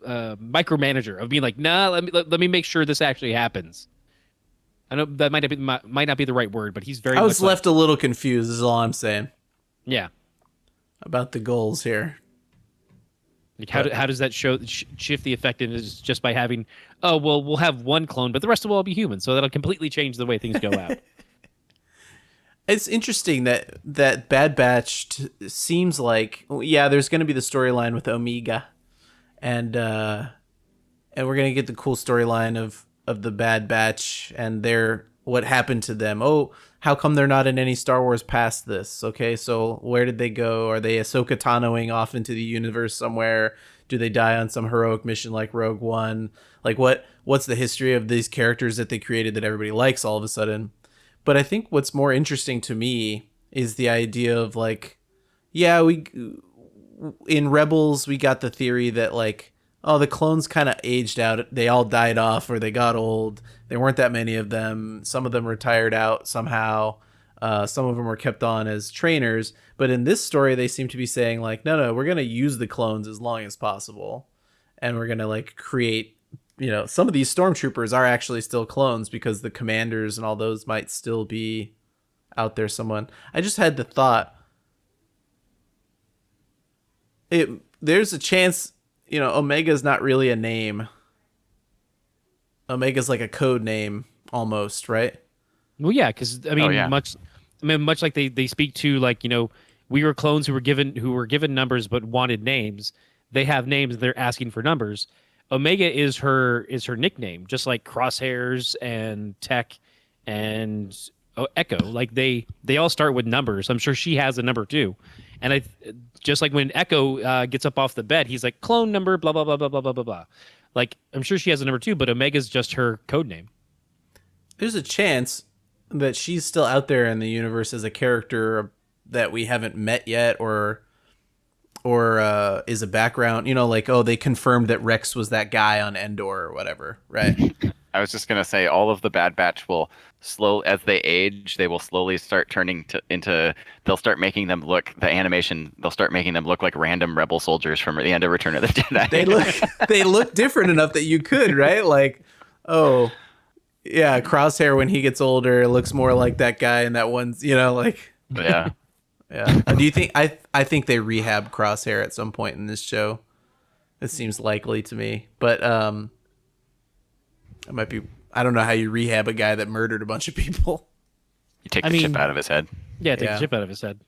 micromanager of being like, nah, let me make sure this actually happens. I know that might not be the right word, but he's very. I was much left a little confused. Is all I'm saying yeah. about the goals here. Like how does that shift the effectiveness just by having? Oh well, we'll have one clone, but the rest of will all be human, so that'll completely change the way things go out. It's interesting that Bad Batch seems like, yeah, there's going to be the storyline with Omega, and we're going to get the cool storyline of the Bad Batch and what happened to them. Oh, how come they're not in any Star Wars past this? Okay, so where did they go? Are they Ahsoka Tanoing off into the universe somewhere? Do they die on some heroic mission like Rogue One? Like what's the history of these characters that they created that everybody likes all of a sudden? But I think what's more interesting to me is the idea of like, yeah, in Rebels, we got the theory that like, oh, the clones kind of aged out. They all died off or they got old. There weren't that many of them. Some of them retired out somehow. Some of them were kept on as trainers. But in this story, they seem to be saying like, no, we're going to use the clones as long as possible. And we're going to like create, some of these stormtroopers are actually still clones because the commanders and all those might still be out there someone. I just had the thought, there's a chance, Omega's not really a name. Omega's like a code name almost, right? Well, yeah, because I mean, much like they speak to like we were clones who were given numbers but wanted names. They have names. They're asking for numbers. Omega is her nickname, just like Crosshairs and Tech and Echo. Like they all start with numbers. I'm sure she has a number too. And just like when Echo gets up off the bed, he's like clone number blah blah blah blah blah blah blah blah. Like I'm sure she has a number too, but Omega's just her code name. There's a chance that she's still out there in the universe as a character that we haven't met yet, or is a background, like, oh, they confirmed that Rex was that guy on Endor or whatever, right? I was just going to say all of the Bad Batch will as they age, they will slowly start turning they'll start making them look, they'll start making them look like random rebel soldiers from the end of Return of the Jedi. They look different enough that you could, right? Like, oh, yeah, Crosshair when he gets older looks more like that guy in that one, like. Yeah. Yeah. Do you think I think they rehab Crosshair at some point in this show? It seems likely to me. But it might be, I don't know how you rehab a guy that murdered a bunch of people. You take the chip out of his head. Yeah, take the chip out of his head.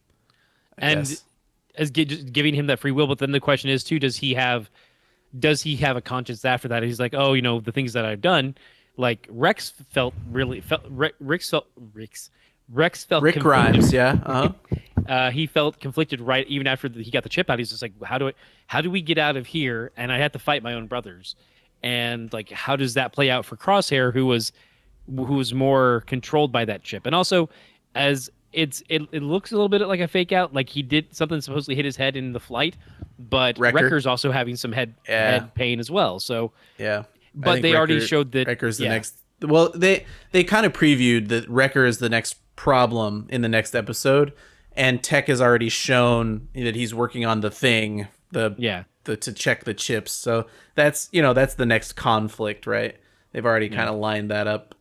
And as just giving him that free will, but then the question is too, does he have a conscience after that? He's like, oh, the things that I've done, like Rex felt Rick Grimes, yeah. Uh-huh. He felt conflicted right even after he got the chip out. He's just like, how do we get out of here? And I had to fight my own brothers. And like, how does that play out for Crosshair, who was more controlled by that chip? And also, as it looks a little bit like a fake out, like he did something supposedly hit his head in the flight, but Wrecker's also having some head pain as well. So yeah, but they already showed that Wrecker's the next. Well, they kind of previewed that Wrecker is the next problem in the next episode, and Tech has already shown that he's working on the thing, to check the chips. So that's that's the next conflict, right? They've already kind of lined that up.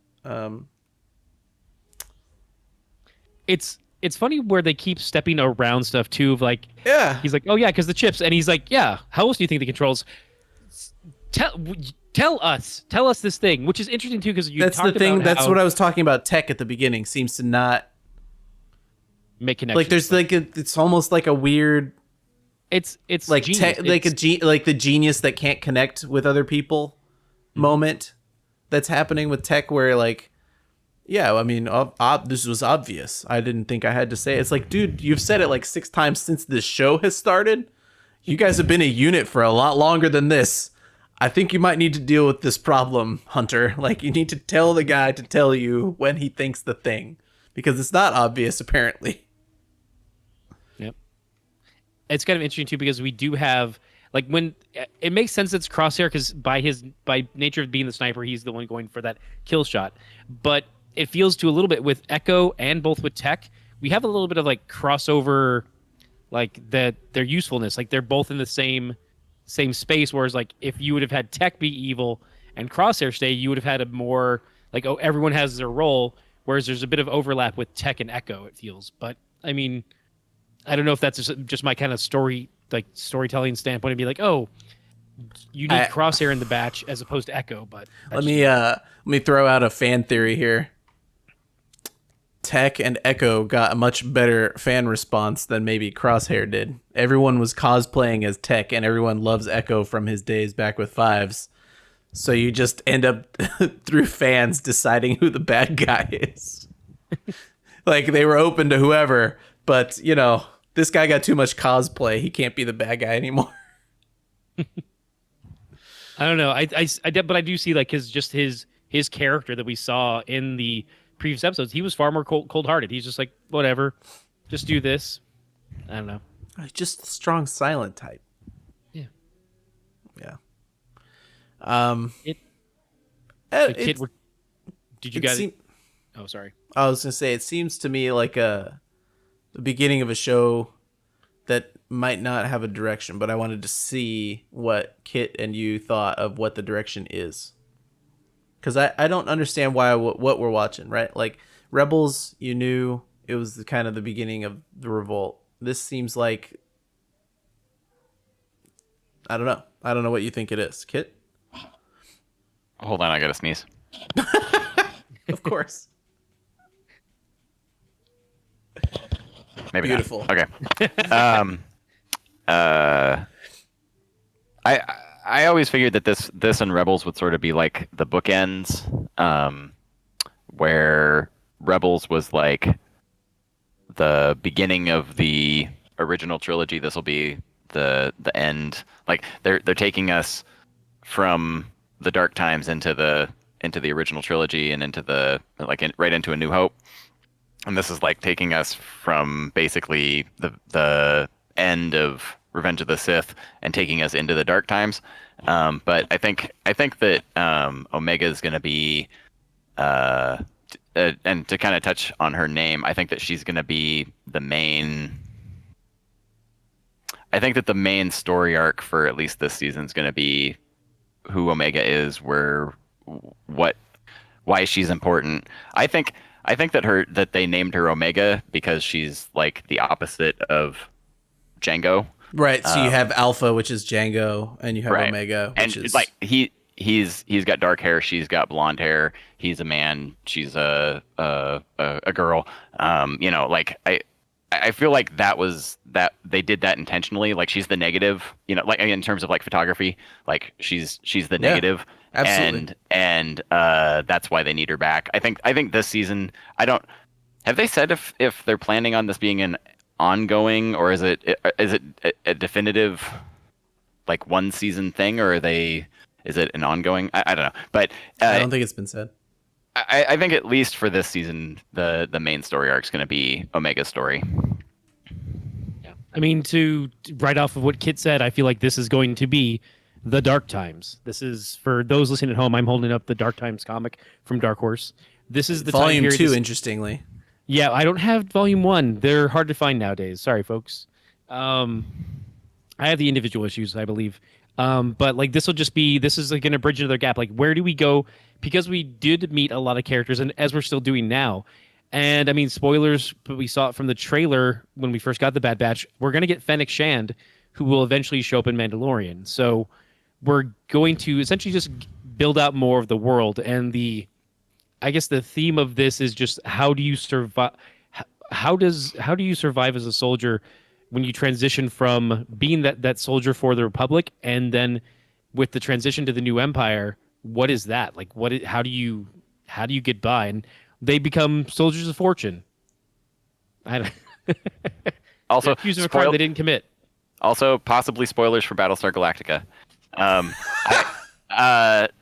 It's funny where they keep stepping around stuff too. Of like, he's like, oh yeah, because the chips, and he's like, yeah, how else do you think the controls? Tell us this thing, which is interesting too, because that's the thing. That's what I was talking about. Tech at the beginning seems to not make connections. Like there's it's almost like a weird. It's like genius. Like the genius that can't connect with other people moment that's happening with Tech, where like, yeah, I mean, this was obvious. I didn't think I had to say it. It's like, dude, you've said it like 6 times since this show has started. You guys have been a unit for a lot longer than this. I think you might need to deal with this problem, Hunter. Like, you need to tell the guy to tell you when he thinks the thing, because it's not obvious, apparently. Yep. It's kind of interesting, too, because we do have, Like when it makes sense it's Crosshair because by nature of being the sniper, he's the one going for that kill shot. But it feels to a little bit with Echo and both with Tech, we have a little bit of like crossover, like their usefulness. Like they're both in the same space. Whereas like if you would have had Tech be evil and Crosshair stay, you would have had a more like, oh, everyone has their role. Whereas there's a bit of overlap with Tech and Echo, it feels. But I mean, I don't know if that's just my kind of storytelling standpoint, and be like, oh, you need Crosshair in the batch as opposed to Echo. But let me throw out a fan theory here. Tech and Echo got a much better fan response than maybe Crosshair did. Everyone was cosplaying as Tech, and everyone loves Echo from his days back with Fives. So you just end up through fans deciding who the bad guy is. Like they were open to whoever, but you know, this guy got too much cosplay. He can't be the bad guy anymore. I don't know. But I do see like his character that we saw in the previous episodes. He was far more cold-hearted. He's just like, whatever, just do this. I don't know. Just a strong silent type. Yeah. Yeah. Did you guys? Oh, sorry. I was gonna say it seems to me like the beginning of a show that might not have a direction, but I wanted to see what Kit and you thought of what the direction is, because I don't understand what we're watching, right? Like Rebels, you knew it was the kind of the beginning of the revolt. This seems like I don't know what you think it is, Kit. Hold on, I gotta sneeze. Of course. Maybe Beautiful. Not. Okay. I always figured that this and Rebels would sort of be like the bookends, where Rebels was like the beginning of the original trilogy. This will be the end. Like they're taking us from the dark times into the original trilogy and into the right into A New Hope. And this is like taking us from basically the end of Revenge of the Sith and taking us into the dark times. But I think that Omega is going to be, and to kind of touch on her name, I think that she's going to be the main. I think that the main story arc for at least this season is going to be who Omega is, why she's important. I think that they named her Omega because she's like the opposite of Django. Right. So you have Alpha, which is Django, and you have Right. Omega, which and is like he's got dark hair, she's got blonde hair. He's a man, she's a girl. Like I feel like that they did that intentionally. Like she's the negative, like in terms of like photography, like she's the negative. Absolutely. And that's why they need her back. I think this season, have they said if they're planning on this being an ongoing, or is it a definitive like one season thing, or is it an ongoing? I don't know. But I don't think it's been said. I think at least for this season, the main story arc is going to be Omega's story. Yeah. I mean, to right off of what Kit said, I feel like this is going to be the Dark Times. This is, for those listening at home, I'm holding up the Dark Times comic from Dark Horse. This is the Volume time period 2, interestingly. Yeah, I don't have Volume 1. They're hard to find nowadays. Sorry, folks. I have the individual issues, I believe. But like this is like going to bridge another gap. Like, where do we go? Because we did meet a lot of characters, and as we're still doing now. And I mean, spoilers, but we saw it from the trailer when we first got the Bad Batch. We're going to get Fennec Shand, who will eventually show up in Mandalorian. So we're going to essentially just build out more of the world. And I guess the theme of this is just how do you survive? How do you survive as a soldier when you transition from being that soldier for the Republic, and then with the transition to the new Empire? What is that like? How do you get by? And they become soldiers of fortune. I don't. Also, accused of a crime they didn't commit. Also, possibly spoilers for Battlestar Galactica.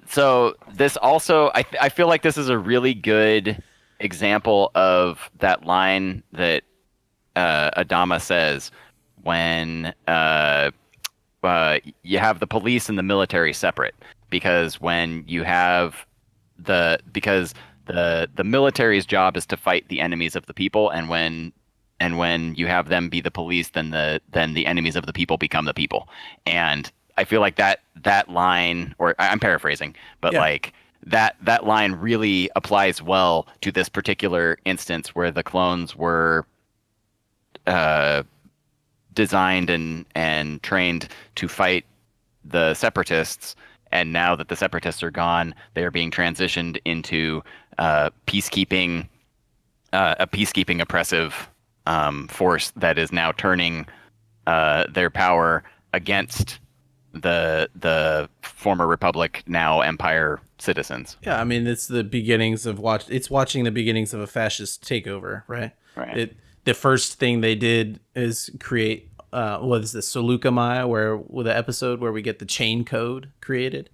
So this also, I feel like this is a really good example of that line that Adama says when you have the police and the military separate, because when you have because the military's job is to fight the enemies of the people, and when you have them be the police, then the enemies of the people become the people. And I feel like that line, or I'm paraphrasing, but Yeah. like that line really applies well to this particular instance where the clones were designed and trained to fight the separatists, and now that the separatists are gone, they are being transitioned into peacekeeping, a peacekeeping oppressive force that is now turning their power against the former republic, now empire citizens. Yeah, I mean, it's the beginnings of watching the beginnings of a fascist takeover, right? Right. The first thing they did is create what is this, Soluka Maya, with the episode where we get the chain code created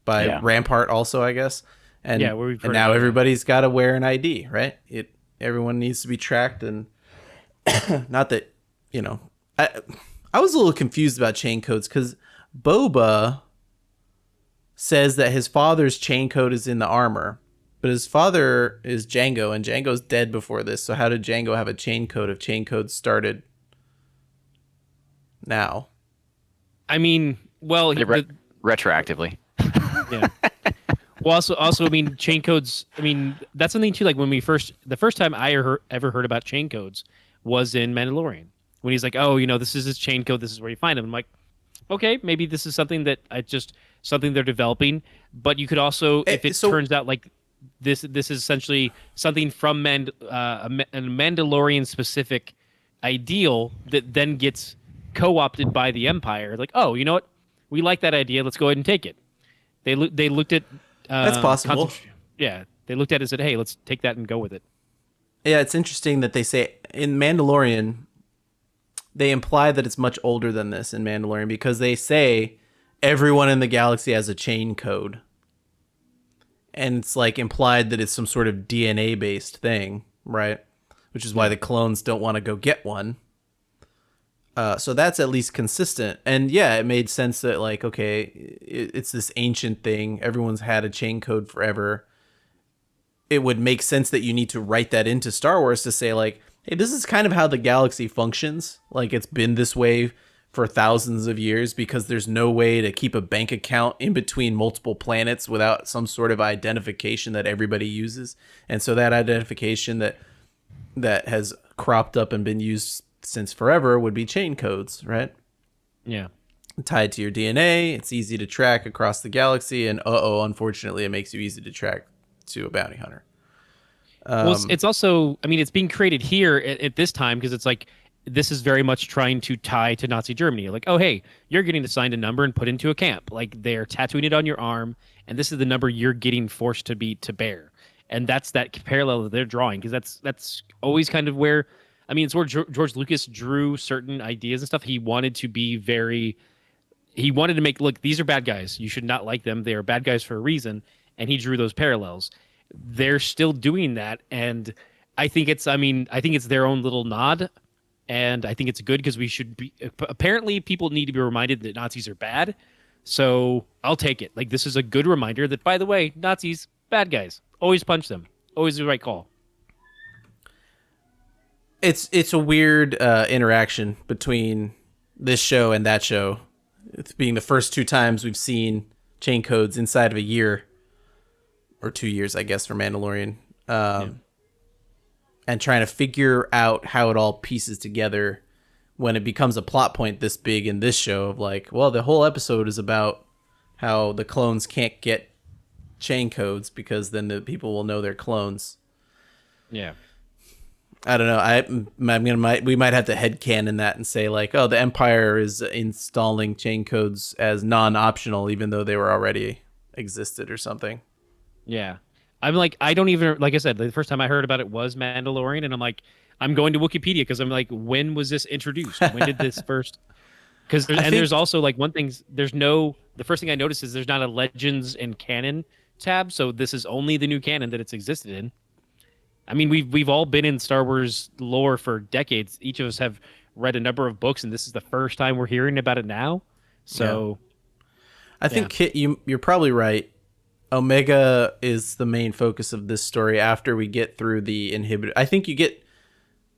by Yeah. Rampart also, I guess. And, Yeah, where we've and heard now about that. everybody's got to wear an ID, right? Everyone needs to be tracked, and not that, I was a little confused about chain codes because Boba says that his father's chain code is in the armor, but his father is Django, and Django's dead before this. So how did Django have a chain code if chain codes started now? I mean, well, Retroactively. yeah. Well, also, I mean, chain codes. I mean, that's something too. Like when the first time I ever heard about chain codes was in Mandalorian, when he's like, "Oh, this is his chain code. This is where you find him." I'm like, okay, maybe this is something that something they're developing. But you could also, if it turns out like this is essentially something from a Mandalorian specific ideal that then gets co-opted by the Empire. Like, oh, you know what? We like that idea. Let's go ahead and take it. They looked at That's possible. Yeah, they looked at it and said, "Hey, let's take that and go with it." Yeah, it's interesting that they say in Mandalorian, they imply that it's much older than this in Mandalorian because they say everyone in the galaxy has a chain code. And it's like implied that it's some sort of DNA based thing, right? Which is why the clones don't want to go get one. So that's at least consistent. And yeah, it made sense that like, okay, it's this ancient thing. Everyone's had a chain code forever. It would make sense that you need to write that into Star Wars to say like, hey, this is kind of how the galaxy functions. Like it's been this way for thousands of years because there's no way to keep a bank account in between multiple planets without some sort of identification that everybody uses. And so that identification that has cropped up and been used since forever would be chain codes, right? Yeah. Tied to your DNA. It's easy to track across the galaxy. And unfortunately, it makes you easy to track to a bounty hunter. Well, it's also, I mean, it's being created here at this time because it's like, this is very much trying to tie to Nazi Germany. Like, oh, hey, you're getting assigned a number and put into a camp. Like they're tattooing it on your arm, and this is the number you're getting forced to bear. And that's that parallel that they're drawing because that's always kind of where, I mean, it's where George Lucas drew certain ideas and stuff. He wanted to make, look, these are bad guys. You should not like them. They are bad guys for a reason. And he drew those parallels. They're still doing that. And I think it's their own little nod. And I think it's good because we should be, apparently people need to be reminded that Nazis are bad. So I'll take it. Like, this is a good reminder that, by the way, Nazis, bad guys. Always punch them. Always the right call. It's a weird interaction between this show and that show. It's being the first two times we've seen chain codes inside of a year or 2 years, I guess, for Mandalorian. And trying to figure out how it all pieces together when it becomes a plot point this big in this show of like, well, the whole episode is about how the clones can't get chain codes because then the people will know they're clones. Yeah. I don't know. We might have to headcanon that and say like, oh, the Empire is installing chain codes as non-optional, even though they were already existed or something. Yeah. I'm like, I don't even, like I said, the first time I heard about it was Mandalorian, and I'm like, I'm going to Wikipedia because I'm like, when was this introduced? When did this first? Because there's also like one thing, the first thing I noticed is there's not a Legends and Canon tab, so this is only the new canon that it's existed in. I mean, we've all been in Star Wars lore for decades. Each of us have read a number of books, and this is the first time we're hearing about it now. So I think Kit, you're probably right. Omega is the main focus of this story after we get through the inhibitor. I think you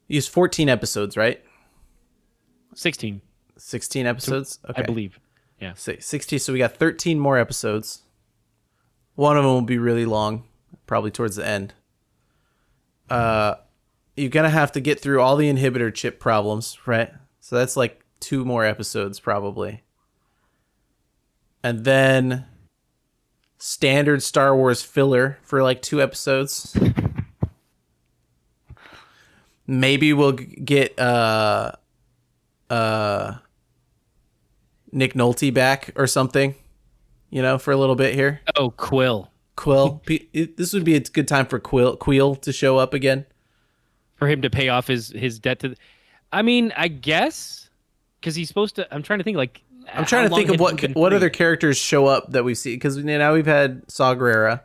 use 14 episodes, right? 16, 16 episodes? Okay. I believe. Yeah. 60. So we got 13 more episodes. One of them will be really long, probably towards the end. You're going to have to get through all the inhibitor chip problems, right? So that's like 2 more episodes probably. And then standard Star Wars filler for like 2 episodes. Maybe we'll get Nick Nolte back or something, for a little bit here. Oh, Quill. This would be a good time for Quill to show up again. For him to pay off his debt to. I mean, I guess because he's supposed to. I'm trying to think I'm trying to think of what other characters show up that we see, because now we've had Saw Gerrera.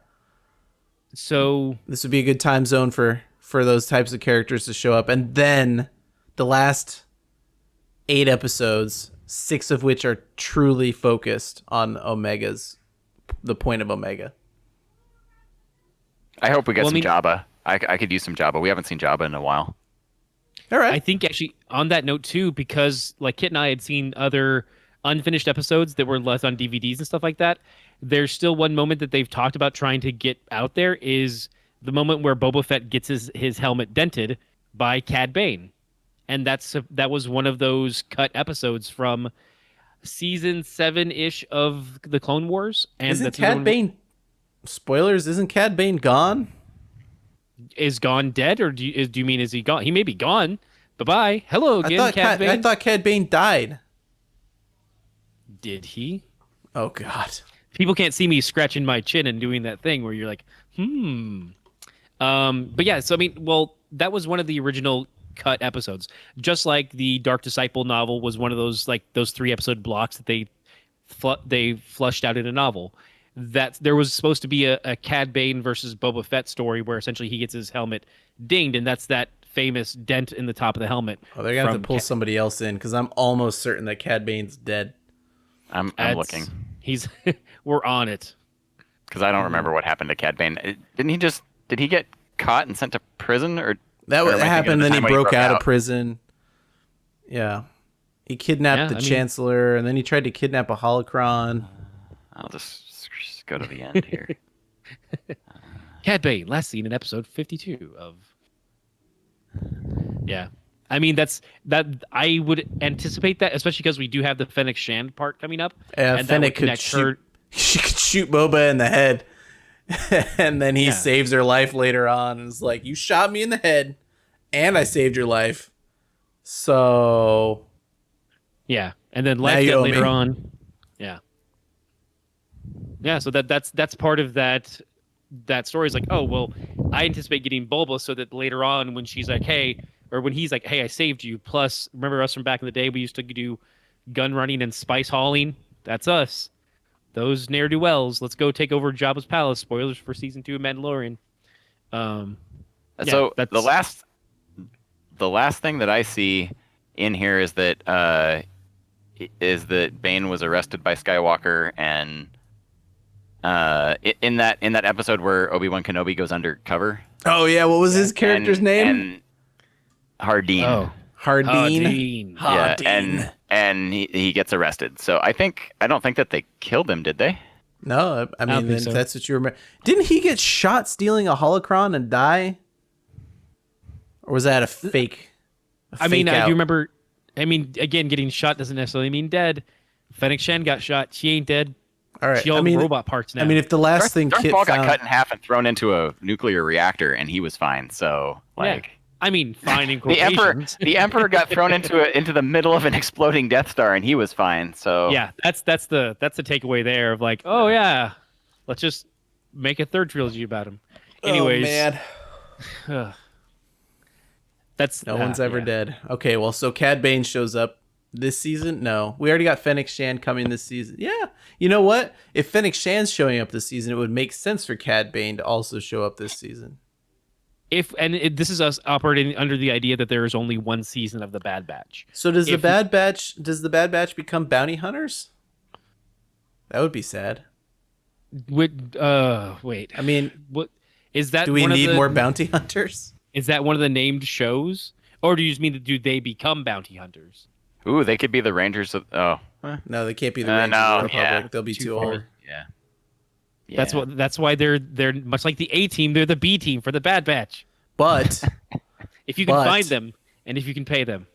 So this would be a good time zone for those types of characters to show up, and then the last 8 episodes, 6 of which are truly focused on the point of Omega. I hope we get some Jabba. I could use some Jabba. We haven't seen Jabba in a while. All right. I think actually on that note too, because like Kit and I had seen other unfinished episodes that were left on DVDs and stuff like that. There's still one moment that they've talked about trying to get out there is the moment where Boba Fett gets his helmet dented by Cad Bane. And that was one of those cut episodes from season 7-ish of the Clone Wars. And isn't that's Cad Bane, spoilers, isn't Cad Bane gone? Is gone dead, or do you mean is he gone? He may be gone. Bye-bye. Hello again, Cad Bane. I thought Cad Bane died. Did he? Oh, God. People can't see me scratching my chin and doing that thing where you're like, But yeah, so I mean, well, that was one of the original cut episodes. Just like the Dark Disciple novel was one of those, like, those 3-episode blocks that they flushed out in a novel. That there was supposed to be a Cad Bane versus Boba Fett story where essentially he gets his helmet dinged, and that's that famous dent in the top of the helmet. Oh, they're going to have to pull somebody else in, because I'm almost certain that Cad Bane's dead. I'm looking. We're on it. Because I don't remember what happened to Cad Bane. Did he get caught and sent to prison, or that happened? Then he broke out of prison. Yeah, he kidnapped the Chancellor, and then he tried to kidnap a holocron. I'll just go to the end here. Cad Bane, last seen in episode 52 of. Yeah, I mean that. I would anticipate that, especially because we do have the Fennec Shand part coming up. And Fennec could shoot. She could shoot Boba in the head, and then he saves her life later on. And is like, "You shot me in the head, and I saved your life." So, yeah, and then left it later on. Yeah, yeah. So that's part of that story. Is like, oh well, I anticipate getting Boba so that later on, when she's like, hey, or when he's like, hey, I saved you. Plus, remember us from back in the day? We used to do gun running and spice hauling. That's us. Those ne'er-do-wells. Let's go take over Jabba's palace. Spoilers for season 2 of Mandalorian. So the last thing that I see in here is that Bane was arrested by Skywalker, and in that episode where Obi-Wan Kenobi goes undercover. Oh yeah, what was his character's name? And Hardeen. Oh, Hardeen. Yeah, and he gets arrested. So I don't think that they killed him, did they? No, I mean then that's what you remember. Didn't he get shot stealing a holocron and die? Or was that a fake? I do remember. I mean, again, getting shot doesn't necessarily mean dead. Fennec Shand got shot. She ain't dead. All right. She all robot parts now. I mean, if the last thing Darth Kit Maul found... got cut in half and thrown into a nuclear reactor, and he was fine. So like. Yeah. I mean, fine in quotations. The Emperor got thrown into the middle of an exploding Death Star, and he was fine. So yeah, that's the takeaway there of like, oh yeah, let's just make a third trilogy about him. Anyways, oh man, that's no one's ever dead. Okay, well, so Cad Bane shows up this season. No, we already got Fennec Shand coming this season. Yeah, you know what? If Fennec Shand's showing up this season, it would make sense for Cad Bane to also show up this season. This is us operating under the idea that there is only one season of the Bad Batch. So does the Bad Batch become bounty hunters? That would be sad. Wait. I mean, What is that? do we one of need the- more bounty hunters? Is that one of the named shows, or do you just mean do they become bounty hunters? Ooh, they could be the Rangers of. Oh, No, they can't be the Rangers no, of the Republic. yeah. They'll be Too too far. old. yeah. That's why they're much like the A team. They're the B team for the Bad Batch. But If you can But- find them and if you can pay them,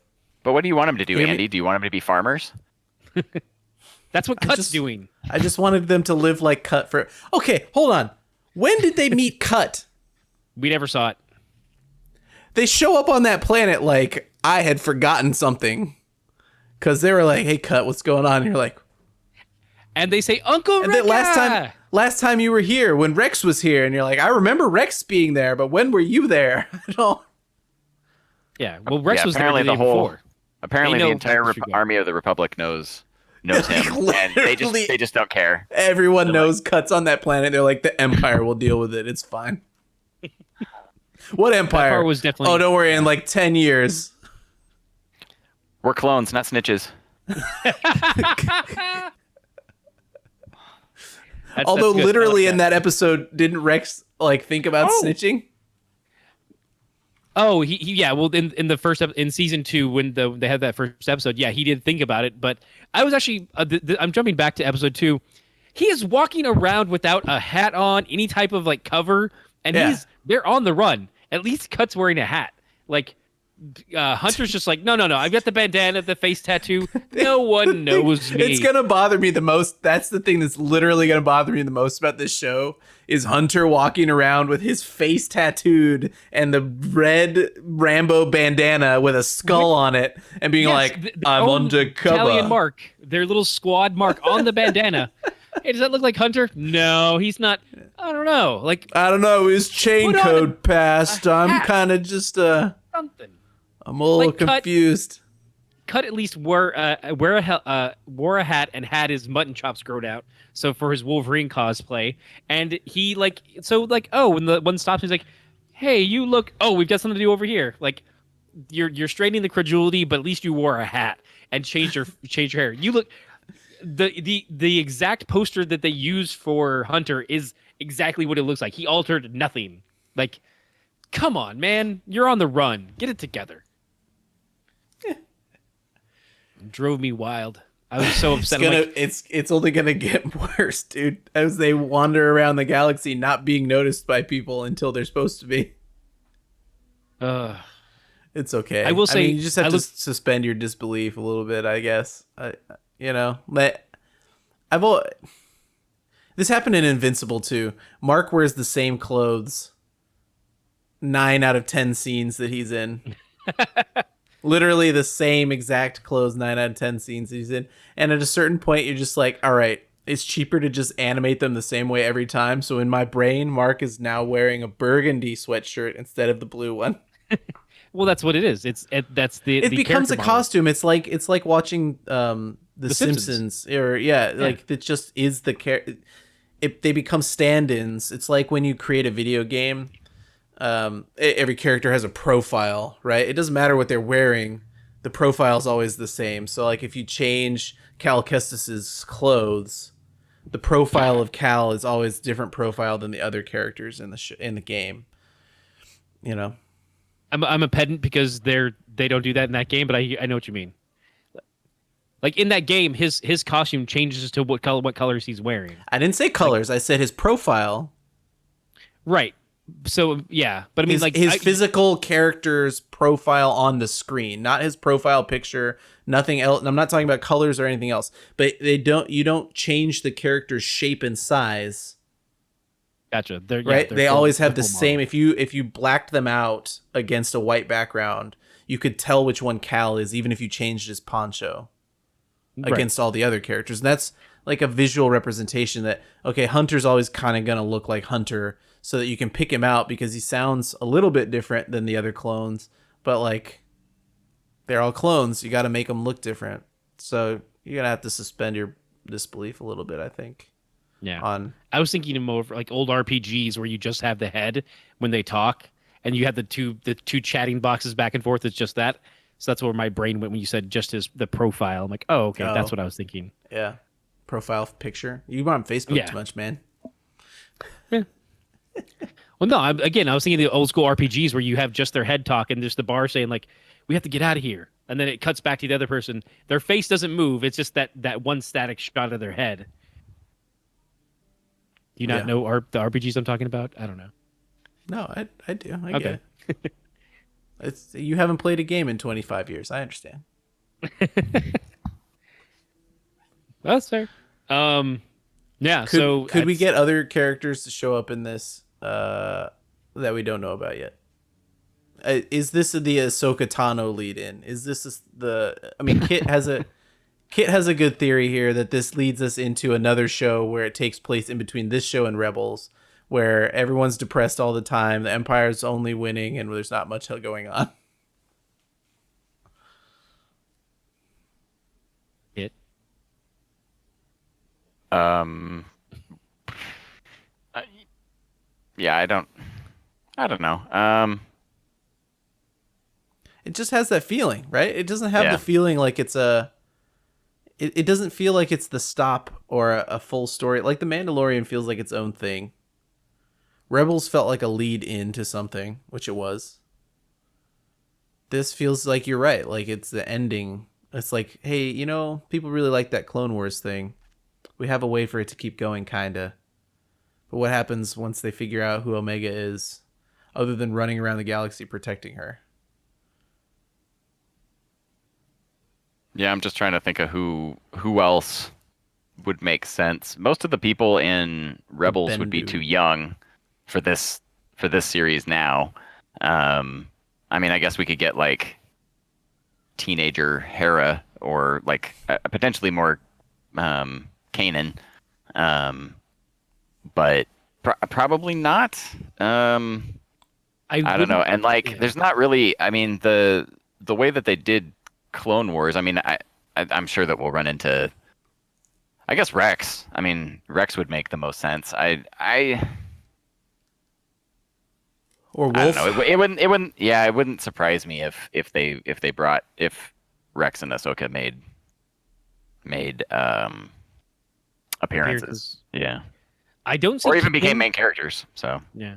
But what do you want them to do, Hear me- Andy? Do you want them to be farmers? that's what I Cut's just- doing. I just wanted them to live like Cut for. Okay, hold on. When did they meet Cut? We never saw it. They show up on that planet like I had forgotten something. Because they were like, hey, Cut, what's going on? And you're like, And they say, Uncle and Rick. then last time you were here, when Rex was here, and you're like, I remember Rex being there, but when were you there? I don't. Yeah, well, Rex Yeah, was there apparently the day before. Apparently, They the know entire Rex should go. army of the Republic knows him, and Literally- they just don't care. Everyone knows Cut's on that planet. They're like, the Empire will deal with it. It's fine. What Empire? part was definitely- Oh, don't worry. In like 10 years. We're clones, not snitches. Although that's good. I literally like in that episode, didn't Rex like think about snitching? Oh, yeah. Well, in the first in season 2, when they had that first episode, yeah, he did think about it. But I was actually I'm jumping back to episode 2. He is walking around without a hat on, any type of like cover, and Yeah. they're on the run. At least Cut's wearing a hat. Like Hunter's just like, no. I've got the bandana, the face tattoo. No one knows me. It's gonna bother me the most. That's the thing that's literally gonna bother me the most about this show is Hunter walking around with his face tattooed and the red Rambo bandana with a skull on it and being Yes, like, their I'm own undercover. Italian mark, their little squad mark on the bandana. Hey, does that look like Hunter? No, he's not. I don't know. Like I don't know, his chain Put on code passed. I'm hat. kind of just something. I'm a little Like, Cut- confused. Cut at least wore a hat and had his mutton chops grown out. So for his Wolverine cosplay, and he when the one stops, he's like, "Hey, you look. Oh, we've got something to do over here. Like, you're straining the credulity, but at least you wore a hat and changed your hair. You look." The exact poster that they use for Hunter is exactly what it looks like. He altered nothing. Like, come on, man, you're on the run. Get it together. Drove me wild. I was so upset. I'm like, It's only gonna get worse, dude, as they wander around the galaxy not being noticed by people until they're supposed to be. It's okay. I will say- mean, you just have I to look- suspend your disbelief a little bit, I guess. This happened in Invincible too. Mark wears the same clothes 9 out of 10 scenes that he's in. Literally the same exact clothes 9 out of 10 scenes that he's in. And at a certain point, you're just like, all right, it's cheaper to just animate them the same way every time. So in my brain, Mark is now wearing a burgundy sweatshirt instead of the blue one. well, that's what it is. That's the. It the becomes character a model. costume. It's like watching the Simpsons. Simpsons, or like it just is the they become stand-ins. It's like when you create a video game. Every character has a profile, right? It doesn't matter what they're wearing. The profile is always the same. So like if you change Cal Kestis's clothes, the profile of Cal is always different profile than the other characters in the game. You know. I'm a pedant because they don't do that in that game, but I know what you mean. Like in that game, his costume changes to what colors he's wearing. I didn't say colors. I said his profile. Right. So yeah, but I mean, his physical character's profile on the screen, not his profile picture, nothing else. I'm not talking about colors or anything else. But you don't change the character's shape and size, Gotcha. right? They always have the full same. model. If you blacked them out against a white background, you could tell which one Cal is, even if you changed his poncho against all the other characters. And that's like a visual representation that, okay, Hunter's always kind of gonna look like Hunter, so that you can pick him out because he sounds a little bit different than the other clones, but like they're all clones. You got to make them look different. So you're going to have to suspend your disbelief a little bit, I think. Yeah. I was thinking of more of like old RPGs where you just have the head when they talk and you have the two chatting boxes back and forth. It's just that. So that's where my brain went when you said just the profile. I'm like, oh, okay, that's what I was thinking. Yeah. profile picture. You were on Facebook Yeah. too much, man. Well, no, I was thinking of the old school RPGs where you have just their head talk and just the bar saying like, "We have to get out of here," and then it cuts back to the other person. Their face doesn't move; it's just that one static shot of their head. Do you not Yeah. know the RPGs I'm talking about? I don't know. No, I do. I Okay. get it. You haven't played a game in 25 years. I understand. That's fair. Yeah. Could we get other characters to show up in this that we don't know about yet? Is this the Ahsoka Tano lead in? Is this the? I mean, Kit has a good theory here that this leads us into another show where it takes place in between this show and Rebels, where everyone's depressed all the time, the Empire's only winning, and there's not much going on. it? Yeah, I don't know. It just has that feeling, right? It doesn't have Yeah. the feeling like it's a. It doesn't feel like it's the stop or a full story. Like The Mandalorian feels like its own thing. Rebels felt like a lead into something, which it was. This feels like you're right. Like it's the ending. It's like, hey, you know, people really like that Clone Wars thing. We have a way for it to keep going, kinda. But what happens once they figure out who Omega is, other than running around the galaxy protecting her? Yeah, I'm just trying to think of who else would make sense. Most of the people in Rebels would be Bendu. too young for this series now. I mean, I guess we could get like teenager Hera or like potentially more Kanan, but probably not. I don't know. And like, there's not really. I mean, the way that they did Clone Wars. I mean, I'm sure that we'll run into. I guess Rex. I mean, Rex would make the most sense. Or I Wolf? don't know. It wouldn't. Yeah, it wouldn't surprise me if Rex and Ahsoka made appearances. Yeah, I don't see or even Kanan- became main characters. So Yeah.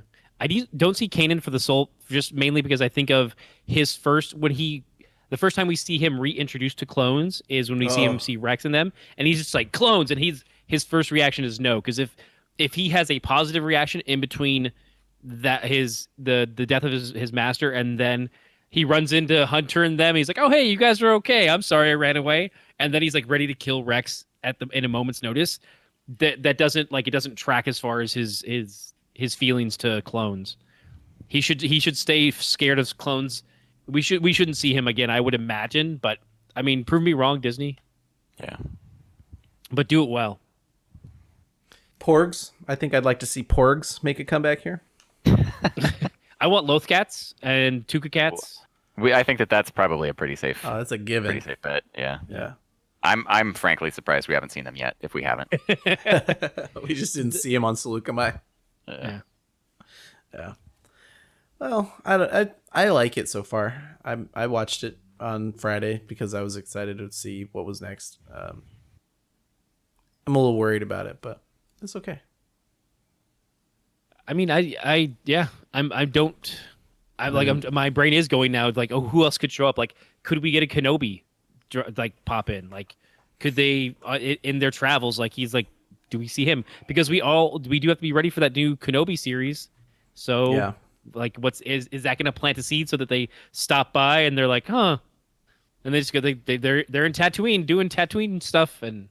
Don't see Kanan for the soul, just mainly because I think of his the first time we see him reintroduced to clones is when we see Rex in them, and he's just like clones, and his first reaction is no, because if he has a positive reaction in between that the death of his master, and then he runs into Hunter and them, he's like, oh hey, you guys are okay, I'm sorry I ran away, and then he's like ready to kill Rex in a moment's notice. That doesn't like it doesn't track as far as his feelings to clones. He should stay scared of clones. We shouldn't see him again, I would imagine, but I mean, prove me wrong, Disney. yeah, But do it well. Porgs. I think I'd like to see Porgs make a comeback here. I want Loth cats and Tuca cats. I think that's probably a pretty safe Oh, that's a given. bet. Yeah, Yeah. I'm frankly surprised we haven't seen them yet. If we haven't, We just didn't see him on Seleucami. Yeah. Yeah. Well, I like it so far. I watched it on Friday because I was excited to see what was next. I'm a little worried about it, but it's okay. I mean, my brain is going now. Like, oh, who else could show up? Like, could we get a Kenobi, like pop in? Like, could they in their travels? Like, he's like, do we see him? Because we do have to be ready for that new Kenobi series. So, Yeah. like, is that going to plant a seed so that they stop by and they're like, huh? And they just go, they're in Tatooine doing Tatooine stuff, and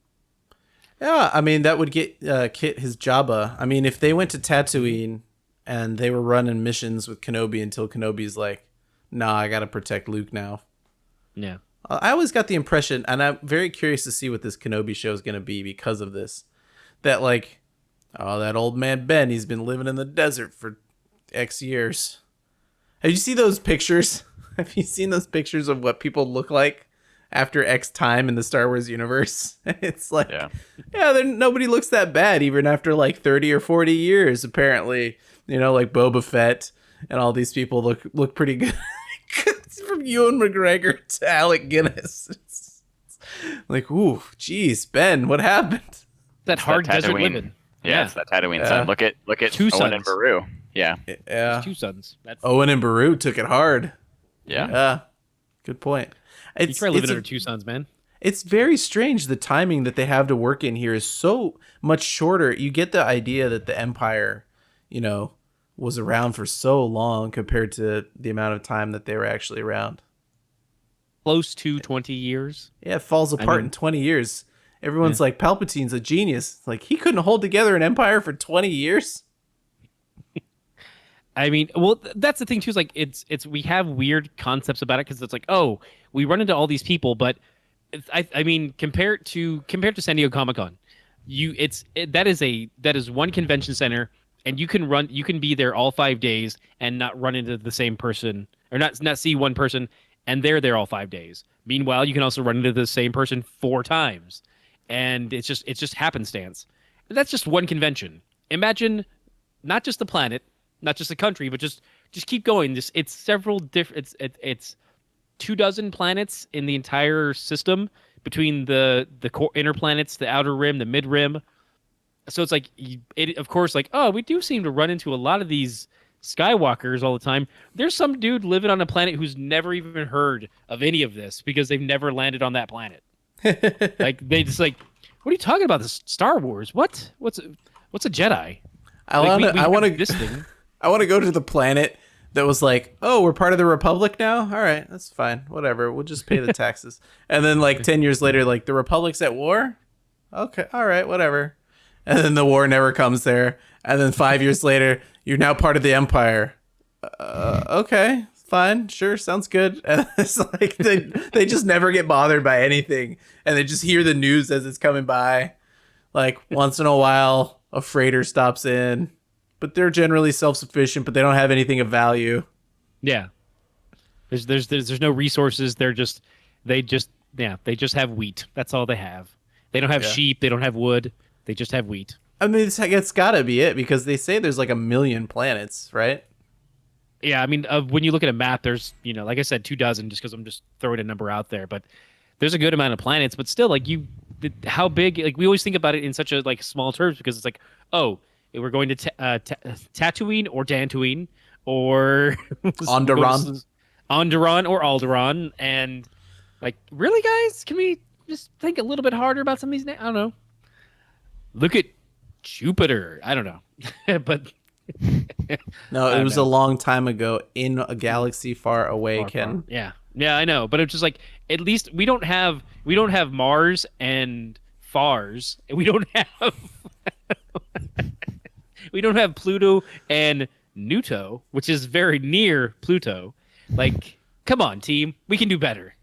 Yeah, I mean that would get Kit his Jabba. I mean, if they went to Tatooine and they were running missions with Kenobi until Kenobi's like, "Nah, I gotta protect Luke now." yeah. I always got the impression, and I'm very curious to see what this Kenobi show is gonna be because of this. That like, oh, that old man Ben, he's been living in the desert for X years. Have you seen those pictures? Have you seen those pictures of what people look like after X time in the Star Wars universe? It's like, Yeah. nobody looks that bad even after like 30 or 40 years, apparently. You know, like Boba Fett and all these people look pretty good. From Ewan McGregor to Alec Guinness. It's like, ooh, geez, Ben, what happened? That It's hard desert Tatooine. living. Yeah, it's that Tatooine Yeah. sun. Look at Two Owen and suns. Beru. Yeah, Yeah. There's two suns. That's Owen and Beru took it hard. yeah. Yeah. Good point. you try living under two suns, man. It's very strange. The timing that they have to work in here is so much shorter. You get the idea that the Empire, was around for so long compared to the amount of time that they were actually around. Close to 20 years. Yeah, it falls apart mean- in 20 years. Everyone's like, Palpatine's a genius. Like, he couldn't hold together an empire for 20 years? I mean, well, that's the thing too. Is like it's we have weird concepts about it because it's like, oh, we run into all these people, but I mean, compared to San Diego Comic-Con, that is one convention center, and you can be there all 5 days and not run into the same person or not see one person, and they're there all 5 days. Meanwhile, you can also run into the same person 4 times, and it's just happenstance. That's just one convention. Imagine not just the planet, not just the country, but just keep going. It's several different. It's 24 planets in the entire system between the core inner planets, the outer rim, the mid rim. So it's like of course, like, oh, we do seem to run into a lot of these Skywalkers all the time. There's some dude living on a planet who's never even heard of any of this because they've never landed on that planet. Like they just like, what are you talking about? This Star Wars? What's a Jedi? I want to this thing. I want to go to the planet that was like, oh, we're part of the Republic now? All right, that's fine. Whatever. We'll just pay the taxes. And then like 10 years later, like, the Republic's at war? Okay, all right, whatever. And then the war never comes there. And then 5 years later, you're now part of the Empire. Okay, fine, sure, sounds good. And it's like they just never get bothered by anything. And they just hear the news as it's coming by. Like, once in a while, a freighter stops in. But they're generally self-sufficient, but they don't have anything of value. Yeah. There's no resources. They just have wheat. That's all they have. They don't have sheep. They don't have wood. They just have wheat. I mean, it's gotta be it because they say there's like 1 million planets, right? Yeah, I mean, when you look at a map, there's, like I said, 24, just because I'm just throwing a number out there, but there's a good amount of planets. But still, like, how big? Like, we always think about it in such a like small terms because it's like, oh, we're going to Tatooine or Dantooine or Onderon or Alderaan, and like, really, guys, can we just think a little bit harder about some of these names? I don't know. Look at Jupiter. I don't know, but no, it was a long time ago in a galaxy far away, Ken. Yeah, I know, but it's just like, at least we don't have Mars and Fars, and we don't have we don't have Pluto and Nuto, which is very near Pluto. Like, come on, team, we can do better.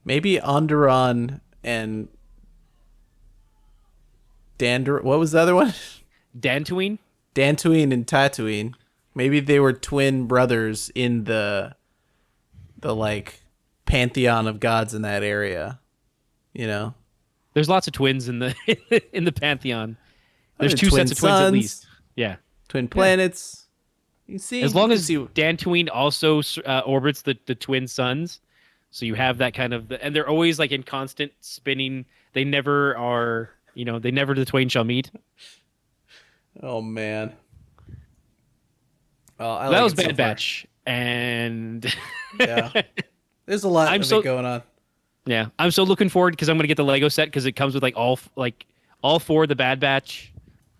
Maybe Onderon and what was the other one? Dantooine? Dantooine and Tatooine. Maybe they were twin brothers in the like pantheon of gods in that area. There's lots of twins in the in the pantheon. There's two twin sets of twins at suns, least. Yeah. Twin planets. You see, As long you as see, Dantooine also orbits the twin suns, so you have that kind of, and they're always like in constant spinning. They never are, they never the twain shall meet. oh man. Well, That was Bad Batch, and Yeah, there's a lot of it going on. Yeah, I'm so looking forward because I'm gonna get the Lego set because it comes with like all 4 of the Bad Batch,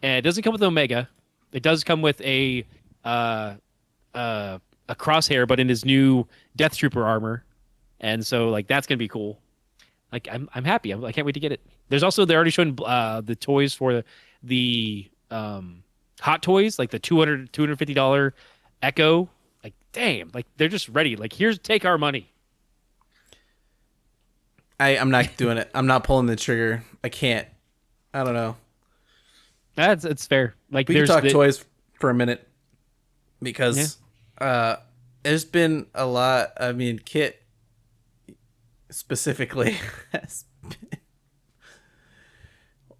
and it doesn't come with Omega. It does come with a Crosshair, but in his new Death Trooper armor, and so like that's gonna be cool. Like I'm happy. I can't wait to get it. They're already showing the toys for the Hot Toys, like the $250 Echo. Like, damn, like they're just ready. Like, take our money. I'm not doing it. I'm not pulling the trigger. I can't. I don't know. It's fair. Like, We can talk toys for a minute because there's been a lot. I mean, Kit specifically has been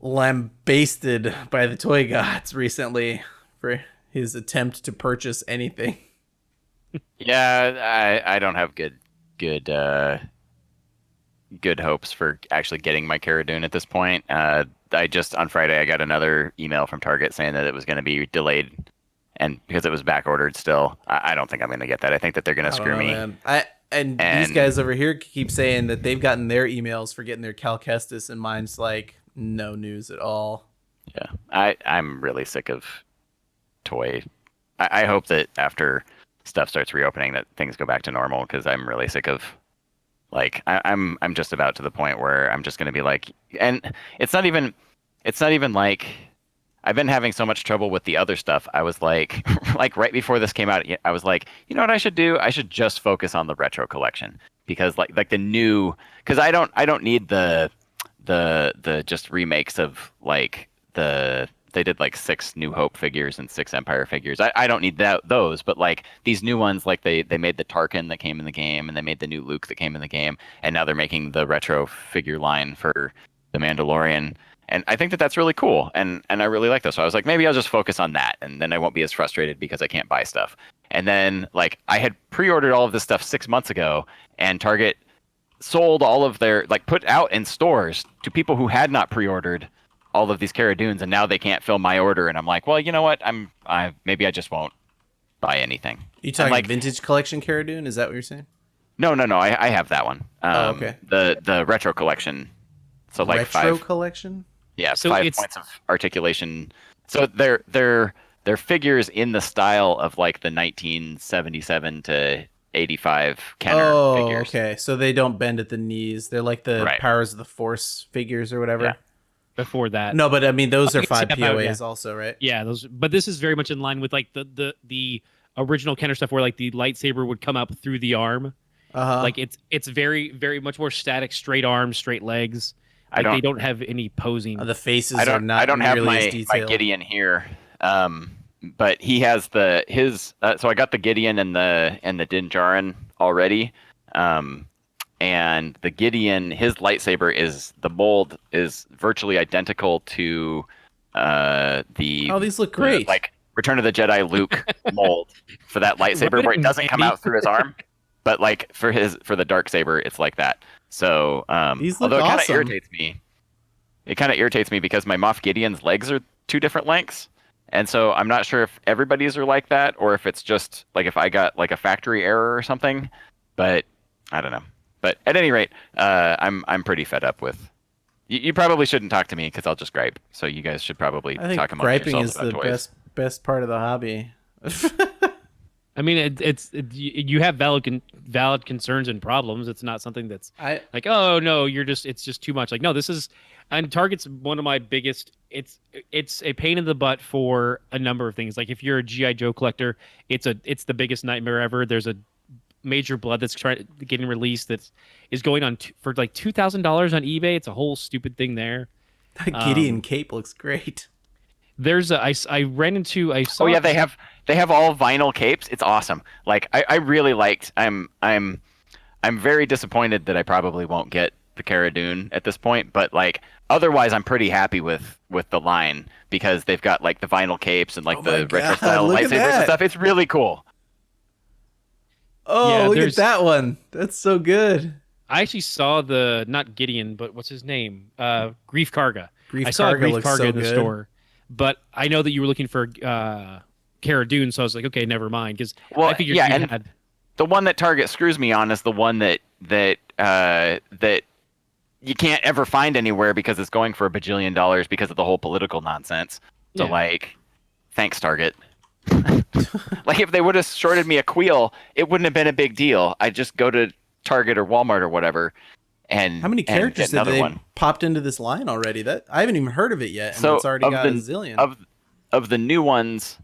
lambasted by the toy gods recently for his attempt to purchase anything. Yeah, I don't have good good hopes for actually getting my Cara Dune at this point. I just on Friday I got another email from Target saying that it was going to be delayed, and because it was back ordered still. I don't think I'm going to get that. I think that they're going to I don't screw know, me. man. And these guys over here keep saying that they've gotten their emails for getting their Cal Kestis, and mine's like no news at all. Yeah, I'm really sick of toy. I hope that after stuff starts reopening that things go back to normal, because I'm really sick of like I'm just about to the point where I'm just going to be like, and it's not even like I've been having so much trouble with the other stuff. I was like like right before this came out, I was like, you know what I should do? I should just focus on the retro collection, because like the new, because I don't need the just remakes of like they did like 6 New Hope figures and 6 Empire figures. I don't need those, but like these new ones, like they made the Tarkin that came in the game, and they made the new Luke that came in the game, and now they're making the retro figure line for the Mandalorian. And I think that that's really cool, and I really like those. So I was like, maybe I'll just focus on that, and then I won't be as frustrated because I can't buy stuff. And then like I had pre-ordered all of this stuff 6 months ago, and Target sold all of their, like, put out in stores to people who had not pre-ordered all of these Cara Dunes, and now they can't fill my order. And I'm like, well, you know what? Maybe I just won't buy anything. You talking like, vintage collection Cara Dune? Is that what you're saying? No. I have that one. Okay. The retro collection. So like retro 5. collection? Yeah, So 5 it's- points of articulation. So they're figures in the style of like the 1977 to 85 Kenner figures. Okay. So they don't bend at the knees. They're like the Right. Powers of the Force figures or whatever. Yeah. Before that. No, but I mean those are Okay, 5 step out, POAs yeah. also, right? Yeah, those. But this is very much in line with like the original Kenner stuff, where like the lightsaber would come up through the arm. Uh-huh. Like it's very very much more static, straight arms, straight legs. Like they don't have any posing. The faces I are not don't have nearly as my detailed. Gideon here, but he has his. So I got the Gideon and the Din Djarin already, and the Gideon, his lightsaber the mold is virtually identical to the. Oh, these look great. Like Return of the Jedi Luke mold for that lightsaber, Rub it where it in, doesn't come Andy. out through his arm, but like for the dark saber, it's like that. So, These look although it kind of awesome. irritates me. It kind of irritates me because my Moff Gideon's legs are 2 different lengths. And so I'm not sure if everybody's are like that, or if it's just like if I got like a factory error or something. But I don't know. But at any rate, I'm pretty fed up with. You probably shouldn't talk to me because I'll just gripe. So you guys should probably I think talk among griping yourselves is about the toys. best part of the hobby. I mean, you have valid concerns and problems. It's not something that's I like, oh no, it's just too much. Like, no, this is, and Target's one of my biggest. It's a pain in the butt for a number of things. Like if you're a GI Joe collector, it's the biggest nightmare ever. There's a major blood that's getting released that is going on for like $2,000 on eBay. It's a whole stupid thing there. that Gideon cape looks great. There's I saw. Oh yeah, they have all vinyl capes. It's awesome. Like I really liked. I'm very disappointed that I probably won't get the Cara Dune at this point, but like otherwise I'm pretty happy with the line, because they've got like the vinyl capes and like Oh my the retro God, style look at lightsabers and that. stuff. It's really cool. Oh, Yeah, look at there's- that one. That's so good. I actually saw the not Gideon, but what's his name? Grief Karga. Grief I saw Karga Grief looks Karga so in the good. store, but I know that you were looking for Cara Dune, so I was like, okay, never mind, because Well, I figured yeah, you and had. the one that Target screws me on is the one that you can't ever find anywhere because it's going for $1 bajillion because of the whole political nonsense. So Yeah. like, thanks Target. Like if they would have shorted me a Queel, it wouldn't have been a big deal. I'd just go to Target or Walmart or whatever. And How many and characters get have another they one. popped into this line already? That I haven't even heard of it yet, and So it's already of got the a zillion. of the new ones,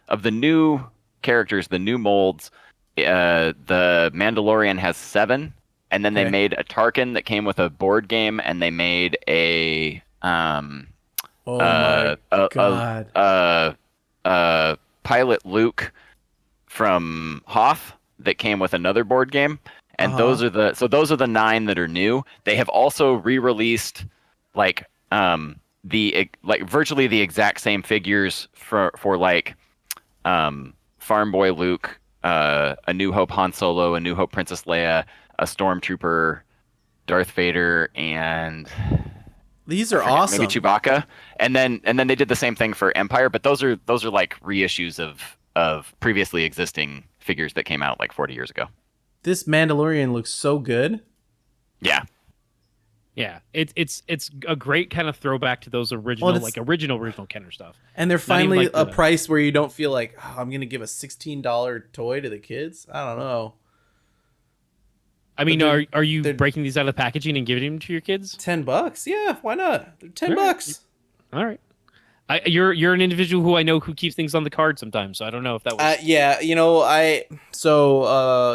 of the new characters, the new molds, the Mandalorian has 7, and then they Okay. made a Tarkin that came with a board game, and they made a Oh my God. pilot Luke from Hoth that came with another board game, and Uh-huh. those are the 9 that are new. They have also re-released like virtually the exact same figures for like Farm Boy Luke, a New Hope Han Solo, a New Hope Princess Leia, a Stormtrooper, Darth Vader, and These I are forget, awesome. maybe Chewbacca. And then they did the same thing for Empire, but those are like reissues of previously existing figures that came out like 40 years ago. This Mandalorian looks so good. Yeah. Yeah, it's a great kind of throwback to those original, Well, like original Kenner stuff. And they're Not even finally like a the- price where you don't feel like, oh, I'm going to give a $16 toy to the kids. I don't know. I mean, But are you they're- breaking these out of the packaging and giving them to your kids? $10? Yeah, why not? They're $10. All right. All right. You're an individual who I know who keeps things on the card sometimes, so I don't know if that was. Yeah,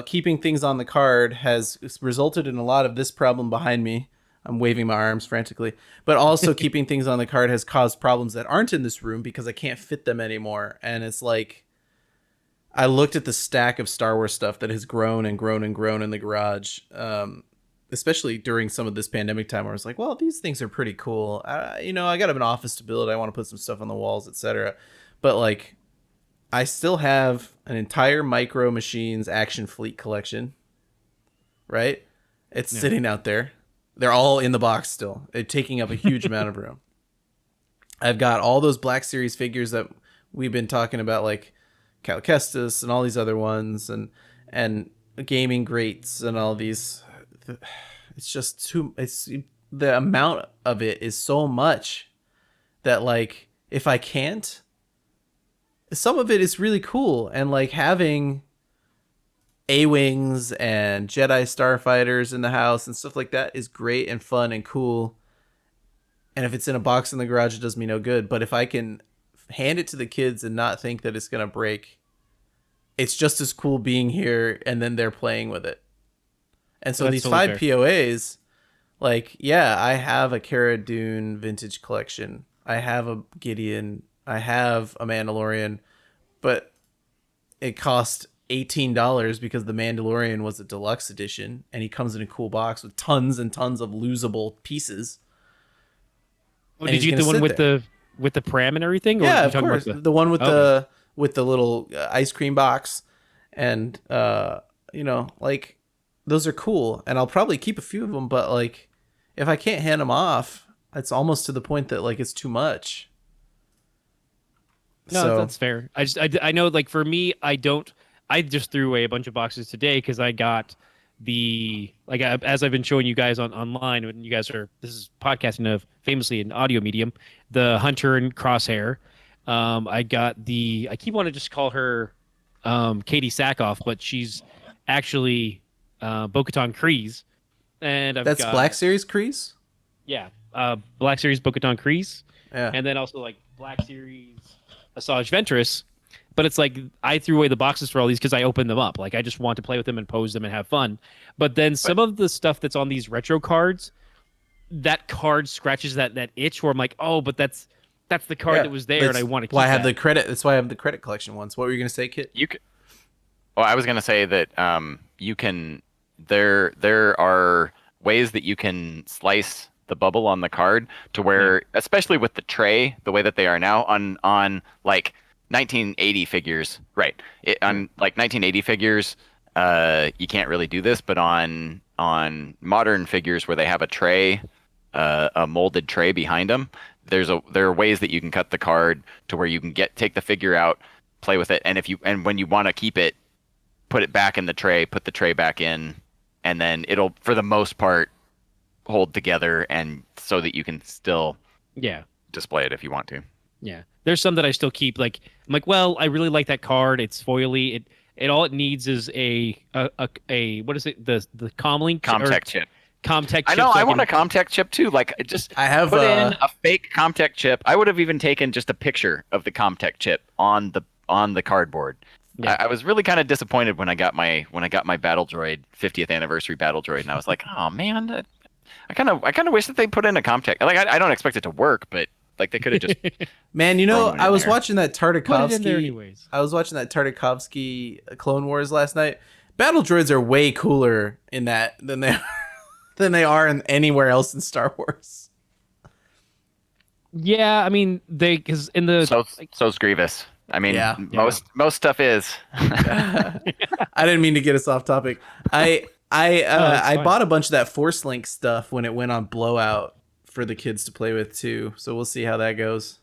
keeping things on the card has resulted in a lot of this problem behind me. I'm waving my arms frantically, but also keeping things on the card has caused problems that aren't in this room because I can't fit them anymore. And it's like, I looked at the stack of Star Wars stuff that has grown and grown and grown in the garage, especially during some of this pandemic time where I was like, well, these things are pretty cool. I got an office to build. I want to put some stuff on the walls, etc. But like, I still have an entire Micro Machines Action Fleet collection, right? It's sitting out there. They're all in the box still. They're taking up a huge amount of room. I've got all those Black Series figures that we've been talking about, like Cal Kestis and all these other ones, and gaming greats and all these. It's just the amount of it is so much that, like, if I can't, some of it is really cool, and like having A-Wings and Jedi Starfighters in the house and stuff like that is great and fun and cool. And if it's in a box in the garage, it does me no good. But if I can hand it to the kids and not think that it's going to break, it's just as cool being here and then they're playing with it. And so That's these totally 5 fair. POAs, like, yeah, I have a Cara Dune vintage collection. I have a Gideon. I have a Mandalorian. But it cost $18 because the Mandalorian was a deluxe edition, and he comes in a cool box with tons and tons of losable pieces. Oh, and did he's you get the gonna one sit with the pram and everything? Or Yeah, are you of talking course. about The one with Okay. the little ice cream box, and like, those are cool, and I'll probably keep a few of them. But like, if I can't hand them off, it's almost to the point that like it's too much. No, So that's fair. I know, like, for me, I just threw away a bunch of boxes today because I got as I've been showing you guys online when you guys this is podcasting of famously an audio medium, the Hunter and Crosshair. I got I keep wanting to just call her Katie Sackhoff, but she's actually Bo-Katan Kryze. And that's Black Series Kreese. Yeah, Black Series Bo-Katan Kryze. Yeah. And then also like Black Series Asajj Ventress. But it's like I threw away the boxes for all these because I opened them up. Like, I just want to play with them and pose them and have fun. But then some of the stuff that's on these retro cards, that card scratches that itch where I'm like, oh, but that's the card that was there, and I want to keep why I have that. the credit. That's why I have the credit collection ones. What were you gonna say, Kit? You could. Well, I was going to say that you can. There are ways that you can slice the bubble on the card to where, especially with the tray, the way that they are now on like 1980 figures, right? On like 1980 figures, you can't really do this, but on modern figures where they have a tray, a molded tray behind them, there are ways that you can cut the card to where you can take the figure out, play with it, and when you want to keep it, put it back in the tray, put the tray back in, and then it'll, for the most part, hold together, and so that you can still display it if you want to. Yeah, there's some that I still keep. Like, I'm like, well, I really like that card. It's foily. It all it needs is a what is it? The Comlink Comtech chip. Comtech chip. I know. so I want can- a Comtech chip too. Like, I have put in a fake Comtech chip. I would have even taken just a picture of the Comtech chip on the cardboard. Yeah. I was really kind of disappointed when I got my Battle Droid 50th anniversary Battle Droid, and I was like, oh man, I kind of wish that they put in a Comtech. Like, I don't expect it to work, but like they could have just. Man, thrown it I in was there. watching that Put it in there Tartakovsky. anyways. I was watching that Tartakovsky Clone Wars last night. Battle droids are way cooler in that than they are in anywhere else in Star Wars. Yeah, I mean because in the So's Grievous. I mean, Yeah. most stuff is. I didn't mean to get us off topic. I fine. bought a bunch of that Force Link stuff when it went on blowout for the kids to play with too. So we'll see how that goes.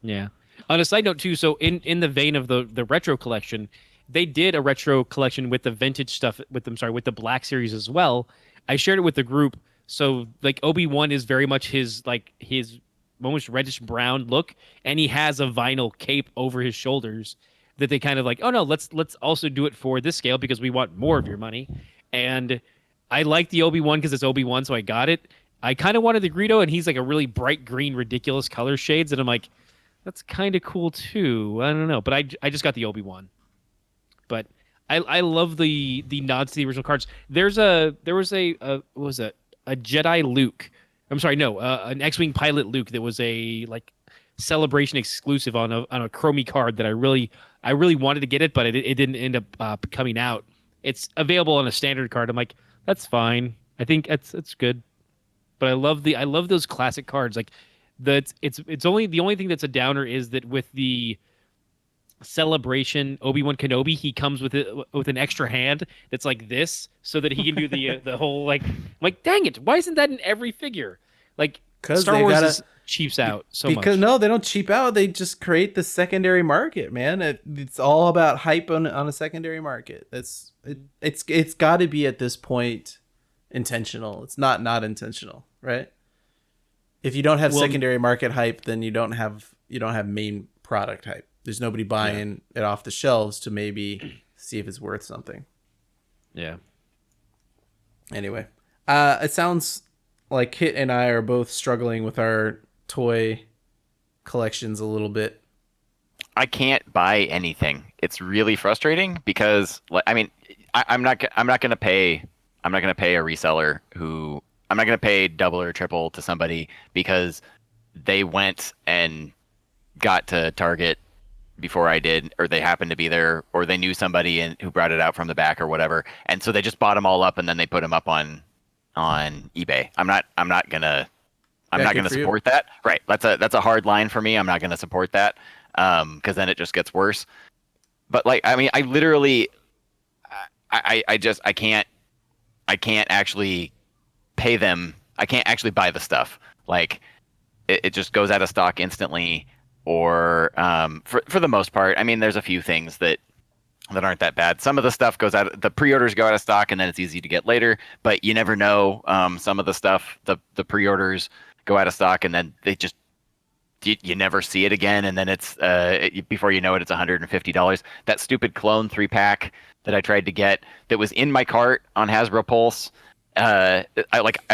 Yeah. On a side note too, so in the vein of the retro collection, they did a retro collection with the vintage stuff with them. Sorry, with the Black Series as well. I shared it with the group. So like Obi-Wan is very much his almost reddish brown look, and he has a vinyl cape over his shoulders that they kind of like. Oh no, let's also do it for this scale because we want more of your money. And I like the Obi-Wan because it's Obi-Wan, so I got it. I kind of wanted the Greedo, and he's like a really bright green, ridiculous color shades, and I'm like, that's kind of cool too. I don't know, but I just got the Obi-Wan. But I love the nods to the original cards. There was a what was it, a Jedi Luke. I'm sorry, no, an X-wing pilot Luke that was a like celebration exclusive on a chromie card that I really wanted to get it, but it didn't end up coming out. It's available on a standard card. I'm like, that's fine. I think it's good. But I love those classic cards. Like it's only the only thing that's a downer is that with the celebration Obi-Wan Kenobi, he comes with an extra hand that's like this, so that he can do the whole like dang it, why isn't that in every figure? Like 'Cause Star they Wars gotta- is cheaps out so Because much. no, they don't cheap out. They just create the secondary market, man. It's all about hype on a secondary market. It's got to be at this point intentional. It's not intentional, right? If you don't have Well, secondary market hype, then you don't have main product hype. There's nobody buying it off the shelves to maybe see if it's worth something. Yeah. Anyway, it sounds like Kit and I are both struggling with our toy collections a little bit. I can't buy anything. It's really frustrating because, like, I mean, I'm not gonna pay a reseller who I'm not gonna pay double or triple to somebody because they went and got to Target before I did, or they happened to be there, or they knew somebody who brought it out from the back or whatever, and so they just bought them all up and then they put them up on eBay. I'm not gonna Yeah, good for you. support that. Right. That's a hard line for me. I'm not gonna support that because then it just gets worse. But like, I mean, I literally, I can't actually pay them. I can't actually buy the stuff. Like, it just goes out of stock instantly. Or for the most part, I mean, there's a few things that aren't that bad. Some of the stuff goes out. The pre-orders go out of stock, and then it's easy to get later. But you never know. Some of the stuff, the pre-orders go out of stock, and then they just you never see it again. And then it's before you know it, it's $150. That stupid clone 3-pack that I tried to get that was in my cart on Hasbro Pulse. I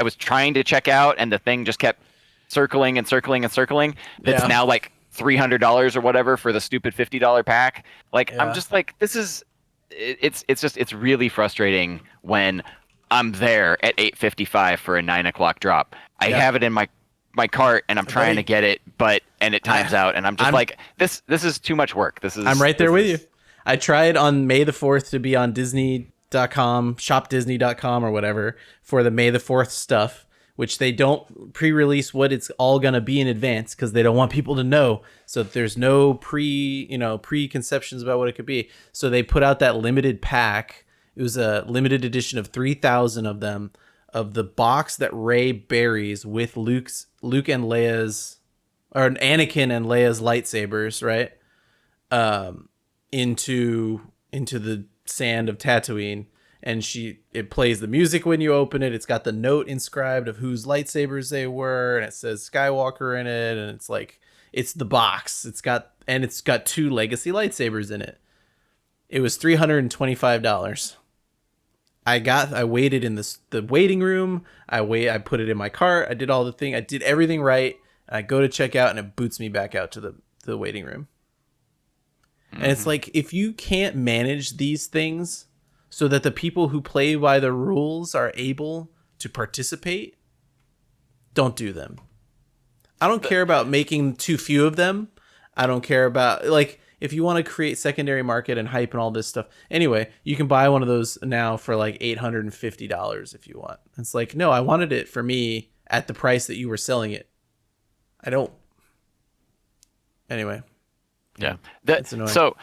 was trying to check out, and the thing just kept circling and circling and circling. That's Yeah. now like $300 or whatever for the stupid $50 pack. Like, Yeah. I'm just like, it's really frustrating when I'm there at 8:55 for a 9 o'clock drop. I Yeah. have it in my cart and I'm trying to Buddy. get it, and it times out, and I'm just like, this is too much work. I'm right there with you. I tried on May the 4th to be on Disney.com, shopdisney.com or whatever for the May the 4th stuff, which they don't pre-release what it's all going to be in advance because they don't want people to know. So there's no preconceptions about what it could be. So they put out that limited pack. It was a limited edition of 3,000 of them, of the box that Rey buries with Luke and Leia's, or Anakin and Leia's lightsabers, right? Into the sand of Tatooine, and it plays the music when you open it. It's got the note inscribed of whose lightsabers they were, and it says Skywalker in it, and it's like, it's the box. It's got 2 legacy lightsabers in it. It was $325. I waited in the waiting room. I put it in my cart. I did all the thing. I did everything right. And I go to check out, and it boots me back out to the waiting room. And it's like, if you can't manage these things so that the people who play by the rules are able to participate, don't do them. I don't care about making too few of them. I don't care about, like, if you want to create secondary market and hype and all this stuff. Anyway, you can buy one of those now for like $850 if you want. It's like, no, I wanted it for me at the price that you were selling it. I don't. Anyway. Yeah. It's annoying. So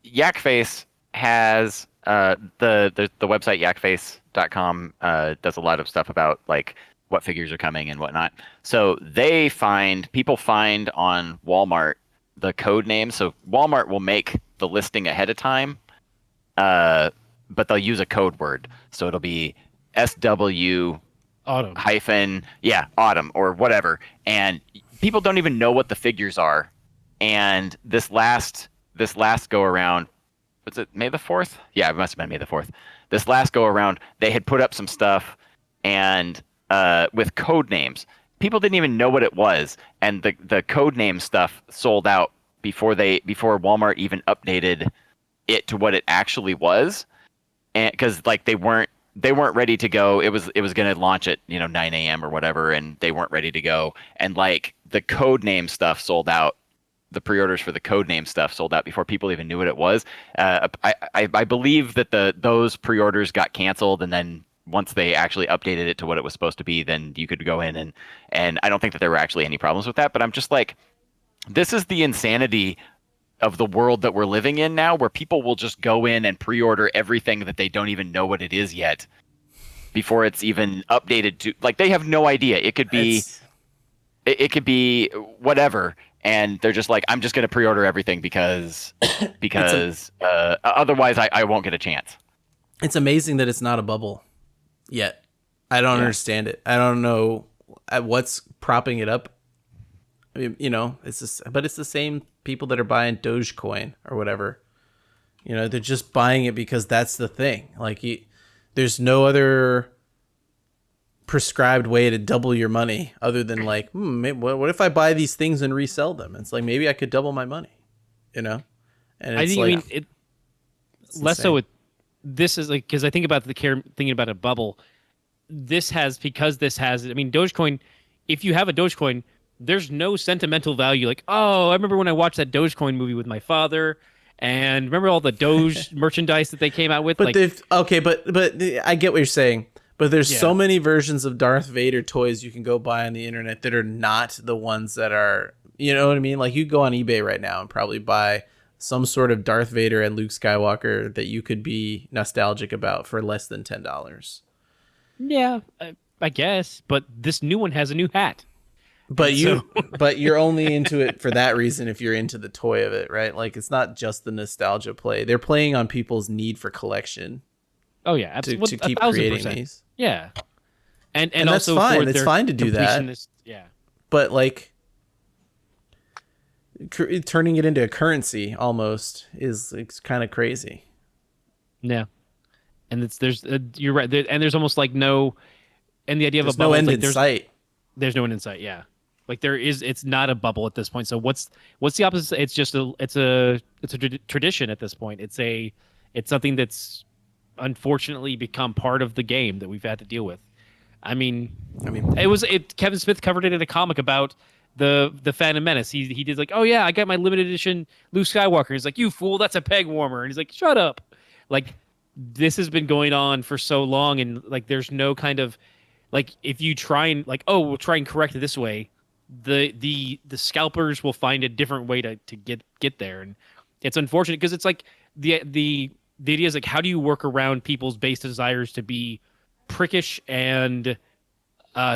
Yakface has the website yakface.com does a lot of stuff about like what figures are coming and whatnot. So people find on Walmart the code name. So Walmart will make the listing ahead of time, but they'll use a code word. So it'll be SW Autumn. autumn or whatever. And people don't even know what the figures are. And this last go around, was it May the 4th? Yeah, it must have been May the 4th. This last go around, they had put up some stuff and with code names. People didn't even know what it was, and the code name stuff sold out before Walmart even updated it to what it actually was, and because like they weren't ready to go. It was going to launch at 9 a.m. or whatever, and they weren't ready to go. And like the code name stuff sold out. The pre-orders for the code name stuff sold out before people even knew what it was. I believe that those pre-orders got canceled, and then once they actually updated it to what it was supposed to be, then you could go in and I don't think that there were actually any problems with that. But I'm just like, this is the insanity of the world that we're living in now, where people will just go in and pre-order everything that they don't even know what it is yet before it's even updated to, like, they have no idea. It could be whatever. And they're just like, I'm just going to pre-order everything because otherwise I won't get a chance. It's amazing that it's not a bubble yet. I don't understand it. I don't know what's propping it up. I mean, it's just, but it's the same people that are buying Dogecoin or whatever. They're just buying it because that's the thing. Like, there's no other prescribed way to double your money other than like, what if I buy these things and resell them? It's like, maybe I could double my money, And it's less so with this is like, because I think about thinking about a bubble. Dogecoin, if you have a Dogecoin, there's no sentimental value. Like, oh, I remember when I watched that Dogecoin movie with my father, and remember all the Doge merchandise that they came out with. But but I get what you're saying. But there's so many versions of Darth Vader toys you can go buy on the internet that are not the ones that are, you know what I mean? Like, you go on eBay right now and probably buy some sort of Darth Vader and Luke Skywalker that you could be nostalgic about for less than $10. Yeah, I guess. But this new one has a new hat. But but you're only into it for that reason if you're into the toy of it, right? Like, it's not just the nostalgia play. They're playing on people's need for collection. Oh yeah, absolutely. To keep creating these. Yeah, and that's also fine. It's fine to do that. Yeah, but like turning it into a currency almost is kind of crazy. Yeah, and you're right. There's almost like no, and the idea of a bubble, no end like in sight. There's no end in sight. Yeah, like it's not a bubble at this point. So what's the opposite? It's just it's a tradition at this point. It's something that's unfortunately become part of the game that we've had to deal with. I mean, Kevin Smith covered it in a comic about the Phantom Menace. He did like, oh yeah, I got my limited edition Luke Skywalker. He's like, you fool, that's a peg warmer. And he's like, shut up. Like, this has been going on for so long, and like, there's no kind of like, if you try and like, oh, we'll try and correct it this way, the scalpers will find a different way to get there. And it's unfortunate because it's like the idea is like, how do you work around people's base desires to be prickish and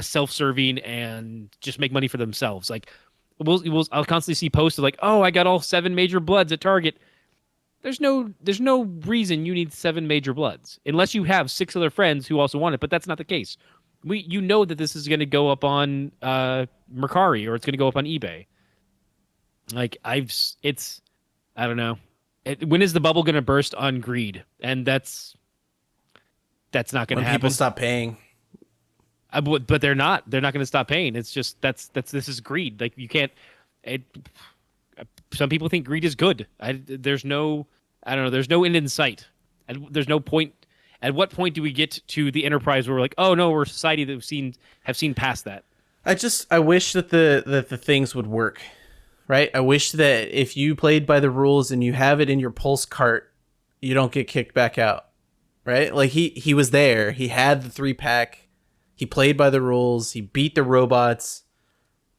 self-serving and just make money for themselves? Like, I'll constantly see posts of like, oh, I got all 7 major bloods at Target. There's no reason you need 7 major bloods unless you have 6 other friends who also want it, but that's not the case. You know that this is going to go up on Mercari or it's going to go up on eBay. Like, I don't know. When is the bubble going to burst on greed? And that's not going to happen. People stop paying. But they're not. They're not going to stop paying. It's just this is greed. Like, you can't. Some people think greed is good. There's no end in sight. There's no point. At what point do we get to the enterprise where we're like, oh no, we're a society that have seen past that? I wish that the things would work. Right? I wish that if you played by the rules and you have it in your pulse cart, you don't get kicked back out. Right? Like, he was there. He had the 3-pack. He played by the rules. He beat the robots.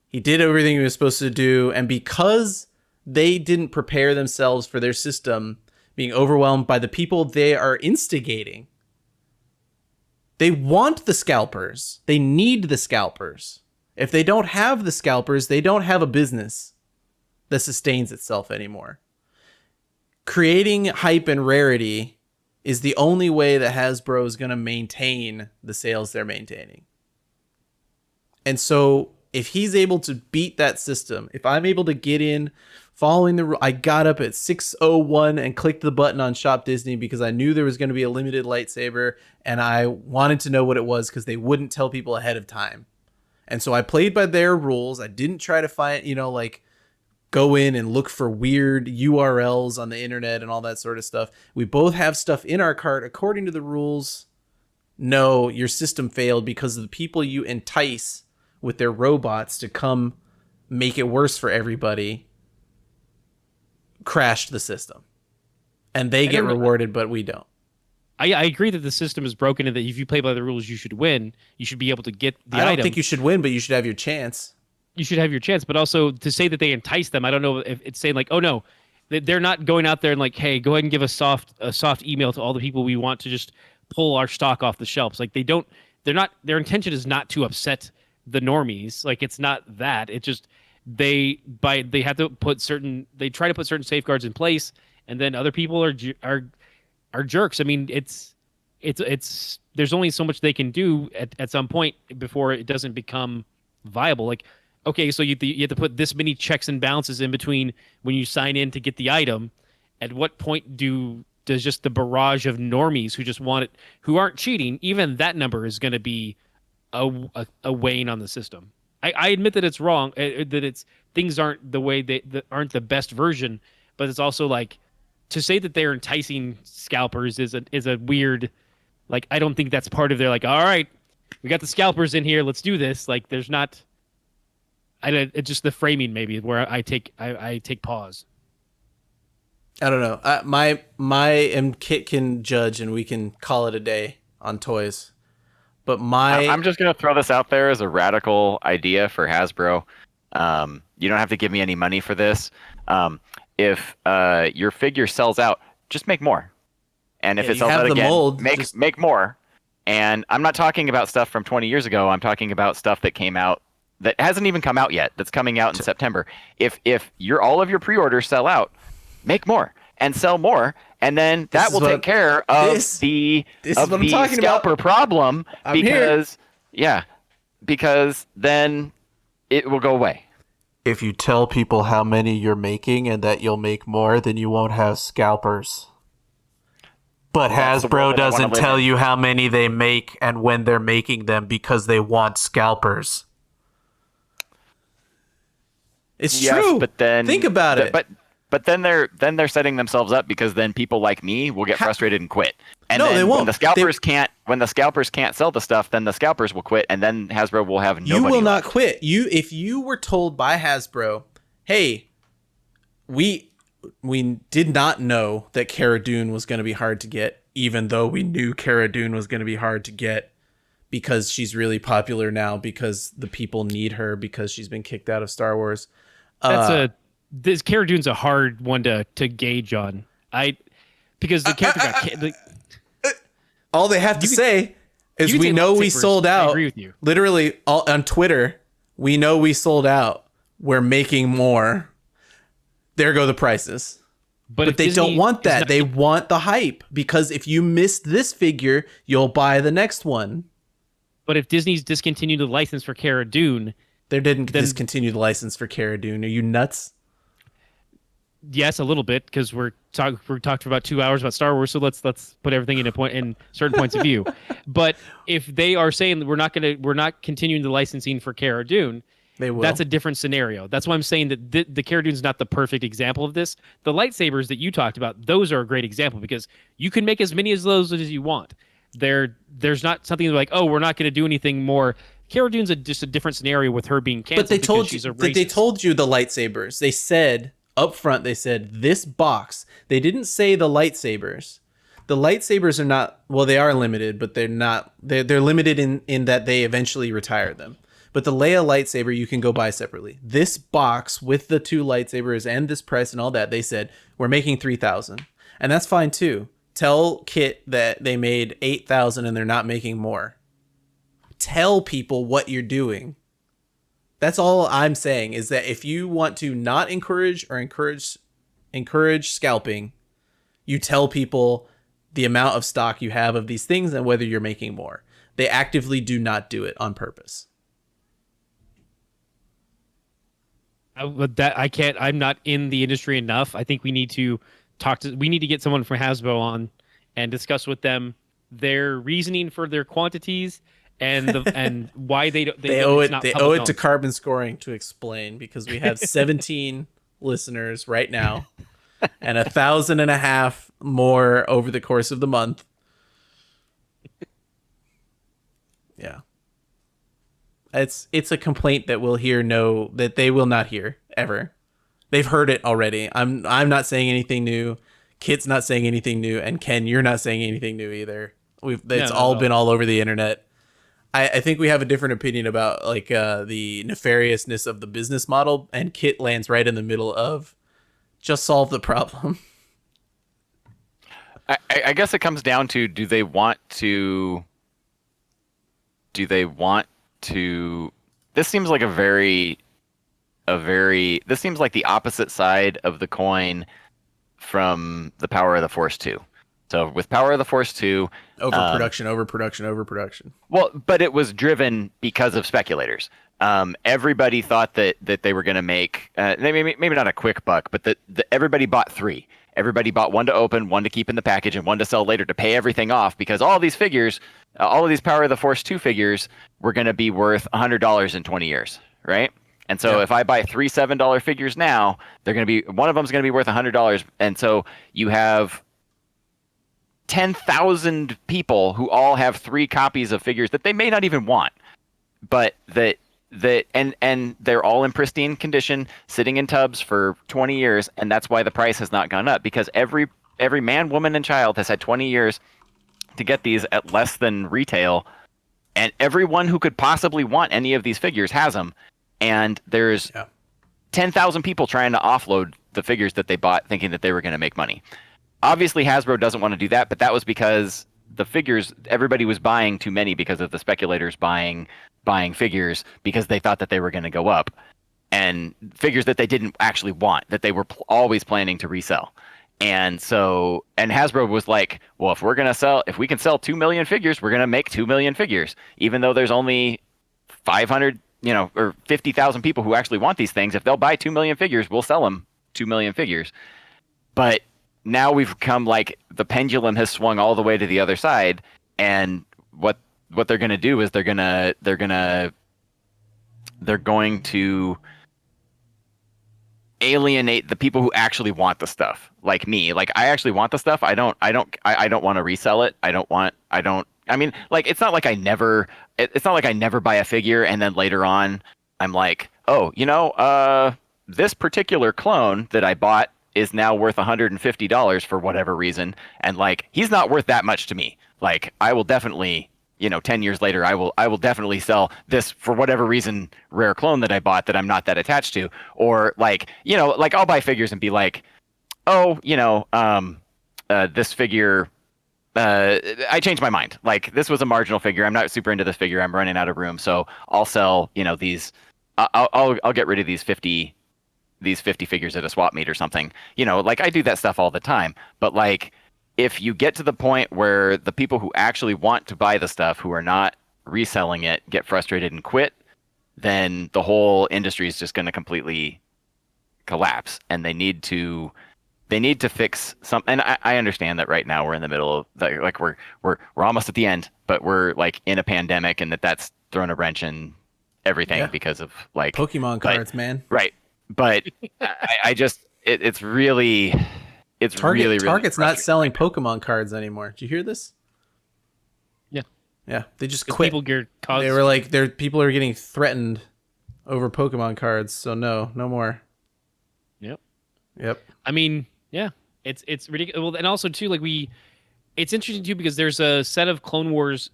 He did everything he was supposed to do. And because they didn't prepare themselves for their system being overwhelmed by the people they are instigating. They want the scalpers. They need the scalpers. If they don't have the scalpers, they don't have a business that sustains itself anymore. Creating hype and rarity is the only way that Hasbro is going to maintain the sales they're maintaining. And so if he's able to beat that system, if I'm able to get in following I got up at 6:01 and clicked the button on Shop Disney because I knew there was going to be a limited lightsaber and I wanted to know what it was because they wouldn't tell people ahead of time. And so I played by their rules. I didn't try to find, go in and look for weird URLs on the internet and all that sort of stuff. We both have stuff in our cart according to the rules. No, your system failed because of the people you entice with their robots to come make it worse for everybody crashed the system. And they get rewarded, but we don't. I agree that the system is broken and that if you play by the rules, you should win. You should be able to get the item. I don't think you should win, but you should have your chance. You should have your chance, but also to say that they entice them, I don't know if it's saying like, oh no, they're not going out there and like, hey, go ahead and give a soft email to all the people we want to just pull our stock off the shelves. Like their intention is not to upset the normies. Like it's not that. It just they have to they try to put certain safeguards in place, and then other people are jerks. I mean, it's there's only so much they can do at some point before it doesn't become viable. Like, okay, so you have to put this many checks and balances in between when you sign in to get the item. At what point does just the barrage of normies who just want it, who aren't cheating, even that number is going to be a wane on the system. I admit that it's wrong, that things aren't the way that aren't the best version, but it's also like to say that they're enticing scalpers is a weird, like, I don't think that's part of their like, all right, we got the scalpers in here, let's do this. Like there's not, it's just the framing maybe where I take pause. I don't know. And Kit can judge and we can call it a day on toys. But I'm just going to throw this out there as a radical idea for Hasbro. You don't have to give me any money for this. If your figure sells out, just make more. And if it sells out again, make more. And I'm not talking about stuff from 20 years ago. I'm talking about stuff that came out that hasn't even come out yet. That's coming out in September. If all of your pre-orders sell out, make more and sell more, and then that will take care of the scalper problem. Because then it will go away. If you tell people how many you're making and that you'll make more, then you won't have scalpers. But Hasbro doesn't tell you how many they make and when they're making them because they want scalpers. It's true. But then think about it. But then they're setting themselves up because then people like me will get frustrated and quit. And no, then they won't. When the scalpers can't sell the stuff, then the scalpers will quit, and then Hasbro will have nobody. You will not left. quit. If you were told by Hasbro, hey, we did not know that Cara Dune was going to be hard to get, even though we knew Cara Dune was going to be hard to get because she's really popular now because the people need her because she's been kicked out of Star Wars. This Cara Dune's a hard one to gauge on. Because the character got all they have to say is we know we sold out. I agree with you. Literally on Twitter, we know we sold out. We're making more. There go the prices. But they don't want that. They want the hype because if you missed this figure, you'll buy the next one. But if Disney's discontinued the license for Cara Dune, they didn't discontinue the license for Cara Dune. Are you nuts? Yes, a little bit because we're talked for about 2 hours about Star Wars. So let's put everything in certain points of view. But if they are saying we're not continuing the licensing for Cara Dune, they will. That's a different scenario. That's why I'm saying that the Cara Dune's not the perfect example of this. The lightsabers that you talked about, those are a great example because you can make as many of those as you want. There's not something like, oh, we're not going to do anything more. Cara Dune's just a different scenario with her being canceled. But they told you the lightsabers. They said up front, they said this box. They didn't say the lightsabers. The lightsabers are not, well, they are limited, but they're not. They're limited in that they eventually retire them. But the Leia lightsaber you can go buy separately. This box with the 2 lightsabers and this price and all that, they said we're making 3,000, and that's fine too. Tell Kit that they made 8,000 and they're not making more. Tell people what you're doing. That's all I'm saying, is that if you want to not encourage scalping, you tell people the amount of stock you have of these things and whether you're making more. They actively do not do it on purpose. I can't. I'm not in the industry enough. I think we need to we need to get someone from Hasbro on and discuss with them their reasoning for their quantities and and why they owe it to Carbon Scoring to explain, because we have 17 listeners right now and 1,500 more over the course of the month. Yeah. It's a complaint that that they will not hear ever. They've heard it already. I'm not saying anything new. Kit's not saying anything new, and Ken, you're not saying anything new either. It's all been all over the internet. I think we have a different opinion about like the nefariousness of the business model, and Kit lands right in the middle of just solve the problem. I guess it comes down to, do they want to this seems like this seems like the opposite side of the coin from the Power of the Force 2. So with Power of the Force 2, overproduction. Well, but it was driven because of speculators. Everybody thought that they were going to make maybe not a quick buck, but that everybody bought 3. Everybody bought 1 to open, 1 to keep in the package, and 1 to sell later to pay everything off, because all of these figures, all of these Power of the Force 2 figures were going to be worth $100 in 20 years, right? And so if I buy 3 $7 figures now, they're going to be, one of them is going to be worth $100. And so you have 10,000 people who all have 3 copies of figures that they may not even want, but and they're all in pristine condition, sitting in tubs for 20 years, and that's why the price has not gone up, because every man, woman, and child has had 20 years to get these at less than retail, and everyone who could possibly want any of these figures has them, and there's 10,000 people trying to offload the figures that they bought thinking that they were going to make money. Obviously, Hasbro doesn't want to do that, but that was because the figures, everybody was buying too many because of the speculators buying figures because they thought that they were going to go up, and figures that they didn't actually want, that they were always planning to resell. And so, and Hasbro was like, well, if we can sell 2 million figures, we're going to make 2 million figures, even though there's only 500, or 50,000 people who actually want these things. If they'll buy 2 million figures, we'll sell them 2 million figures. But now we've come, like, the pendulum has swung all the way to the other side, and what they're going to do is they're going to alienate the people who actually want the stuff, like me. Like, I actually want the stuff. I don't want to resell it. I mean, like, it's not like I never buy a figure and then later on I'm like, oh, this particular clone that I bought is now worth $150 for whatever reason, and like, he's not worth that much to me. Like, I will definitely, 10 years later, I will definitely sell this, for whatever reason, rare clone that I bought that I'm not that attached to. Or like, like, I'll buy figures and be like, oh, this figure, I changed my mind. Like, this was a marginal figure. I'm not super into this figure. I'm running out of room, so I'll sell, these. I'll get rid of these 50 figures at a swap meet or something. Like, I do that stuff all the time. But like, if you get to the point where the people who actually want to buy the stuff, who are not reselling it, get frustrated and quit, then the whole industry is just going to completely collapse. And they need to fix something. And I understand that right now we're in the middle of, like, we're almost at the end, but we're like in a pandemic, and that's thrown a wrench in everything because of, like, Pokemon cards, man. Right. But I just, it's really Target's not selling Pokemon cards anymore. Did you hear this? Yeah, they just quit. They were like, people are getting threatened over Pokemon cards, so no more. Yep. I mean, yeah, it's ridiculous. Well, and also too, like, it's interesting too, because there's a set of Clone Wars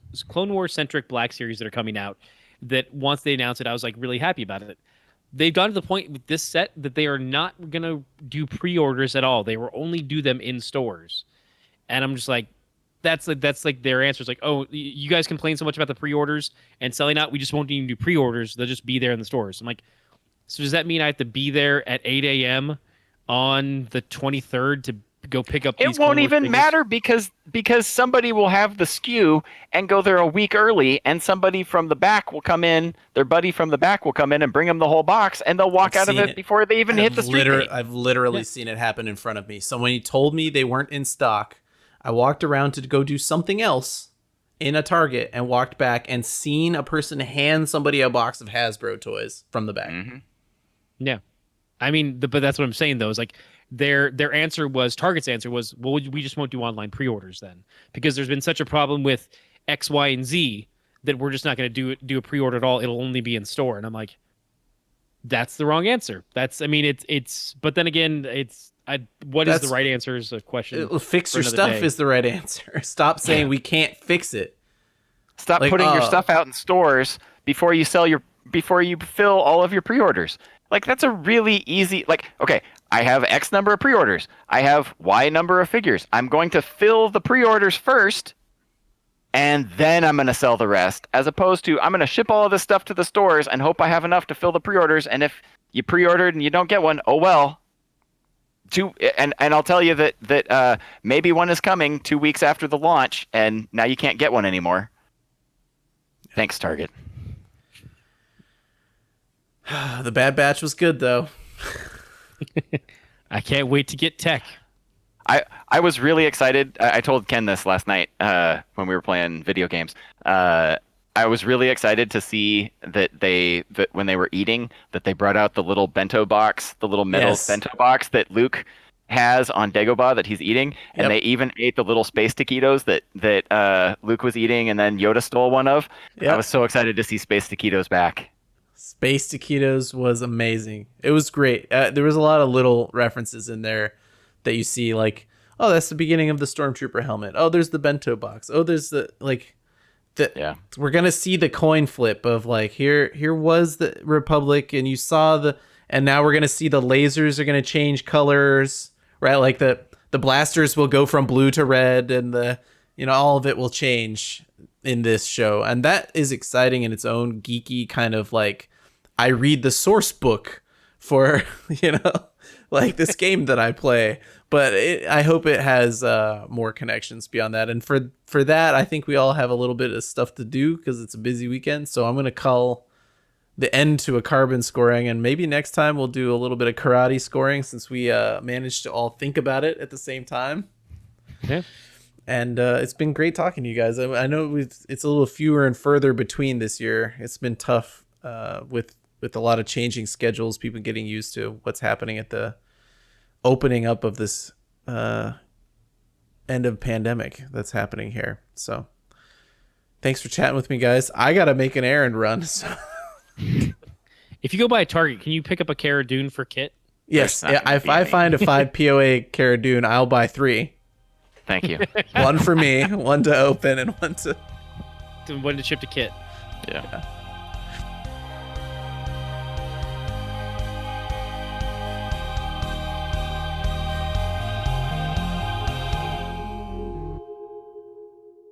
centric Black Series that are coming out that once they announced it, I was like really happy about it. They've gone to the point with this set that they are not gonna do pre-orders at all. They will only do them in stores, and I'm just like, that's like their answer. It's like, oh, you guys complain so much about the pre-orders and selling out. We just won't even do pre-orders. They'll just be there in the stores. I'm like, so does that mean I have to be there at 8 a.m. on the 23rd to go pick up? It won't even matter because somebody will have the SKU and go there a week early, and somebody from the back will come in. Their buddy from the back will come in and bring them the whole box, and they'll walk out of it before they even hit the street. I've literally seen it happen in front of me. So when you told me they weren't in stock, I walked around to go do something else in a Target and walked back and seen a person hand somebody a box of Hasbro toys from the back. Mm-hmm. Yeah, I mean, but that's what I'm saying though. Is like their answer was Target's answer was, well, we just won't do online pre-orders then because there's been such a problem with X, Y, and Z that we're just not going to do a pre-order at all. It'll only be in store. And I'm like, that's the wrong answer. I mean, it's. But then again, what is the right answer is a question. Fix your stuff is the right answer. Stop saying we can't fix it. Stop putting your stuff out in stores before you fill all of your pre-orders. Like, that's a really easy, like, okay, I have X number of pre-orders. I have Y number of figures. I'm going to fill the pre-orders first, and then I'm going to sell the rest, as opposed to I'm going to ship all of this stuff to the stores and hope I have enough to fill the pre-orders, and if you pre-ordered and you don't get one, oh well. And I'll tell you that maybe one is coming 2 weeks after the launch, and now you can't get one anymore. Thanks, Target. The Bad Batch was good, though. I can't wait to get tech. I was really excited. I told Ken this last night when we were playing video games. I was really excited to see that when they were eating, that they brought out the little bento box, the little metal bento box that Luke has on Dagobah that he's eating, and they even ate the little space taquitos that Luke was eating, and then Yoda stole one of. I was so excited to see space taquitos back. Space taquitos was amazing. It was great. There was a lot of little references in there that you see, like, oh, that's the beginning of the Stormtrooper helmet. Oh, there's the bento box. Oh, there's the we're gonna see the coin flip of like here was the Republic, and you saw and now we're gonna see the lasers are gonna change colors, right? Like the blasters will go from blue to red, and all of it will change in this show, and that is exciting in its own geeky kind of like. I read the source book for like this game that I play, but I hope it has more connections beyond that. And for that, I think we all have a little bit of stuff to do because it's a busy weekend. So I'm gonna call the end to a carbon scoring, and maybe next time we'll do a little bit of karate scoring since we managed to all think about it at the same time. Yeah. And it's been great talking to you guys. I know it's a little fewer and further between this year. It's been tough with a lot of changing schedules, people getting used to what's happening at the opening up of this end of pandemic that's happening here. So thanks for chatting with me, guys. I got to make an errand run. So. If you go by a Target, can you pick up a Cara Dune for Kit? Yes. If I find a 5 POA Cara Dune, I'll buy 3. Thank you. One for me, one to open, and one to One to ship to Kit. Yeah.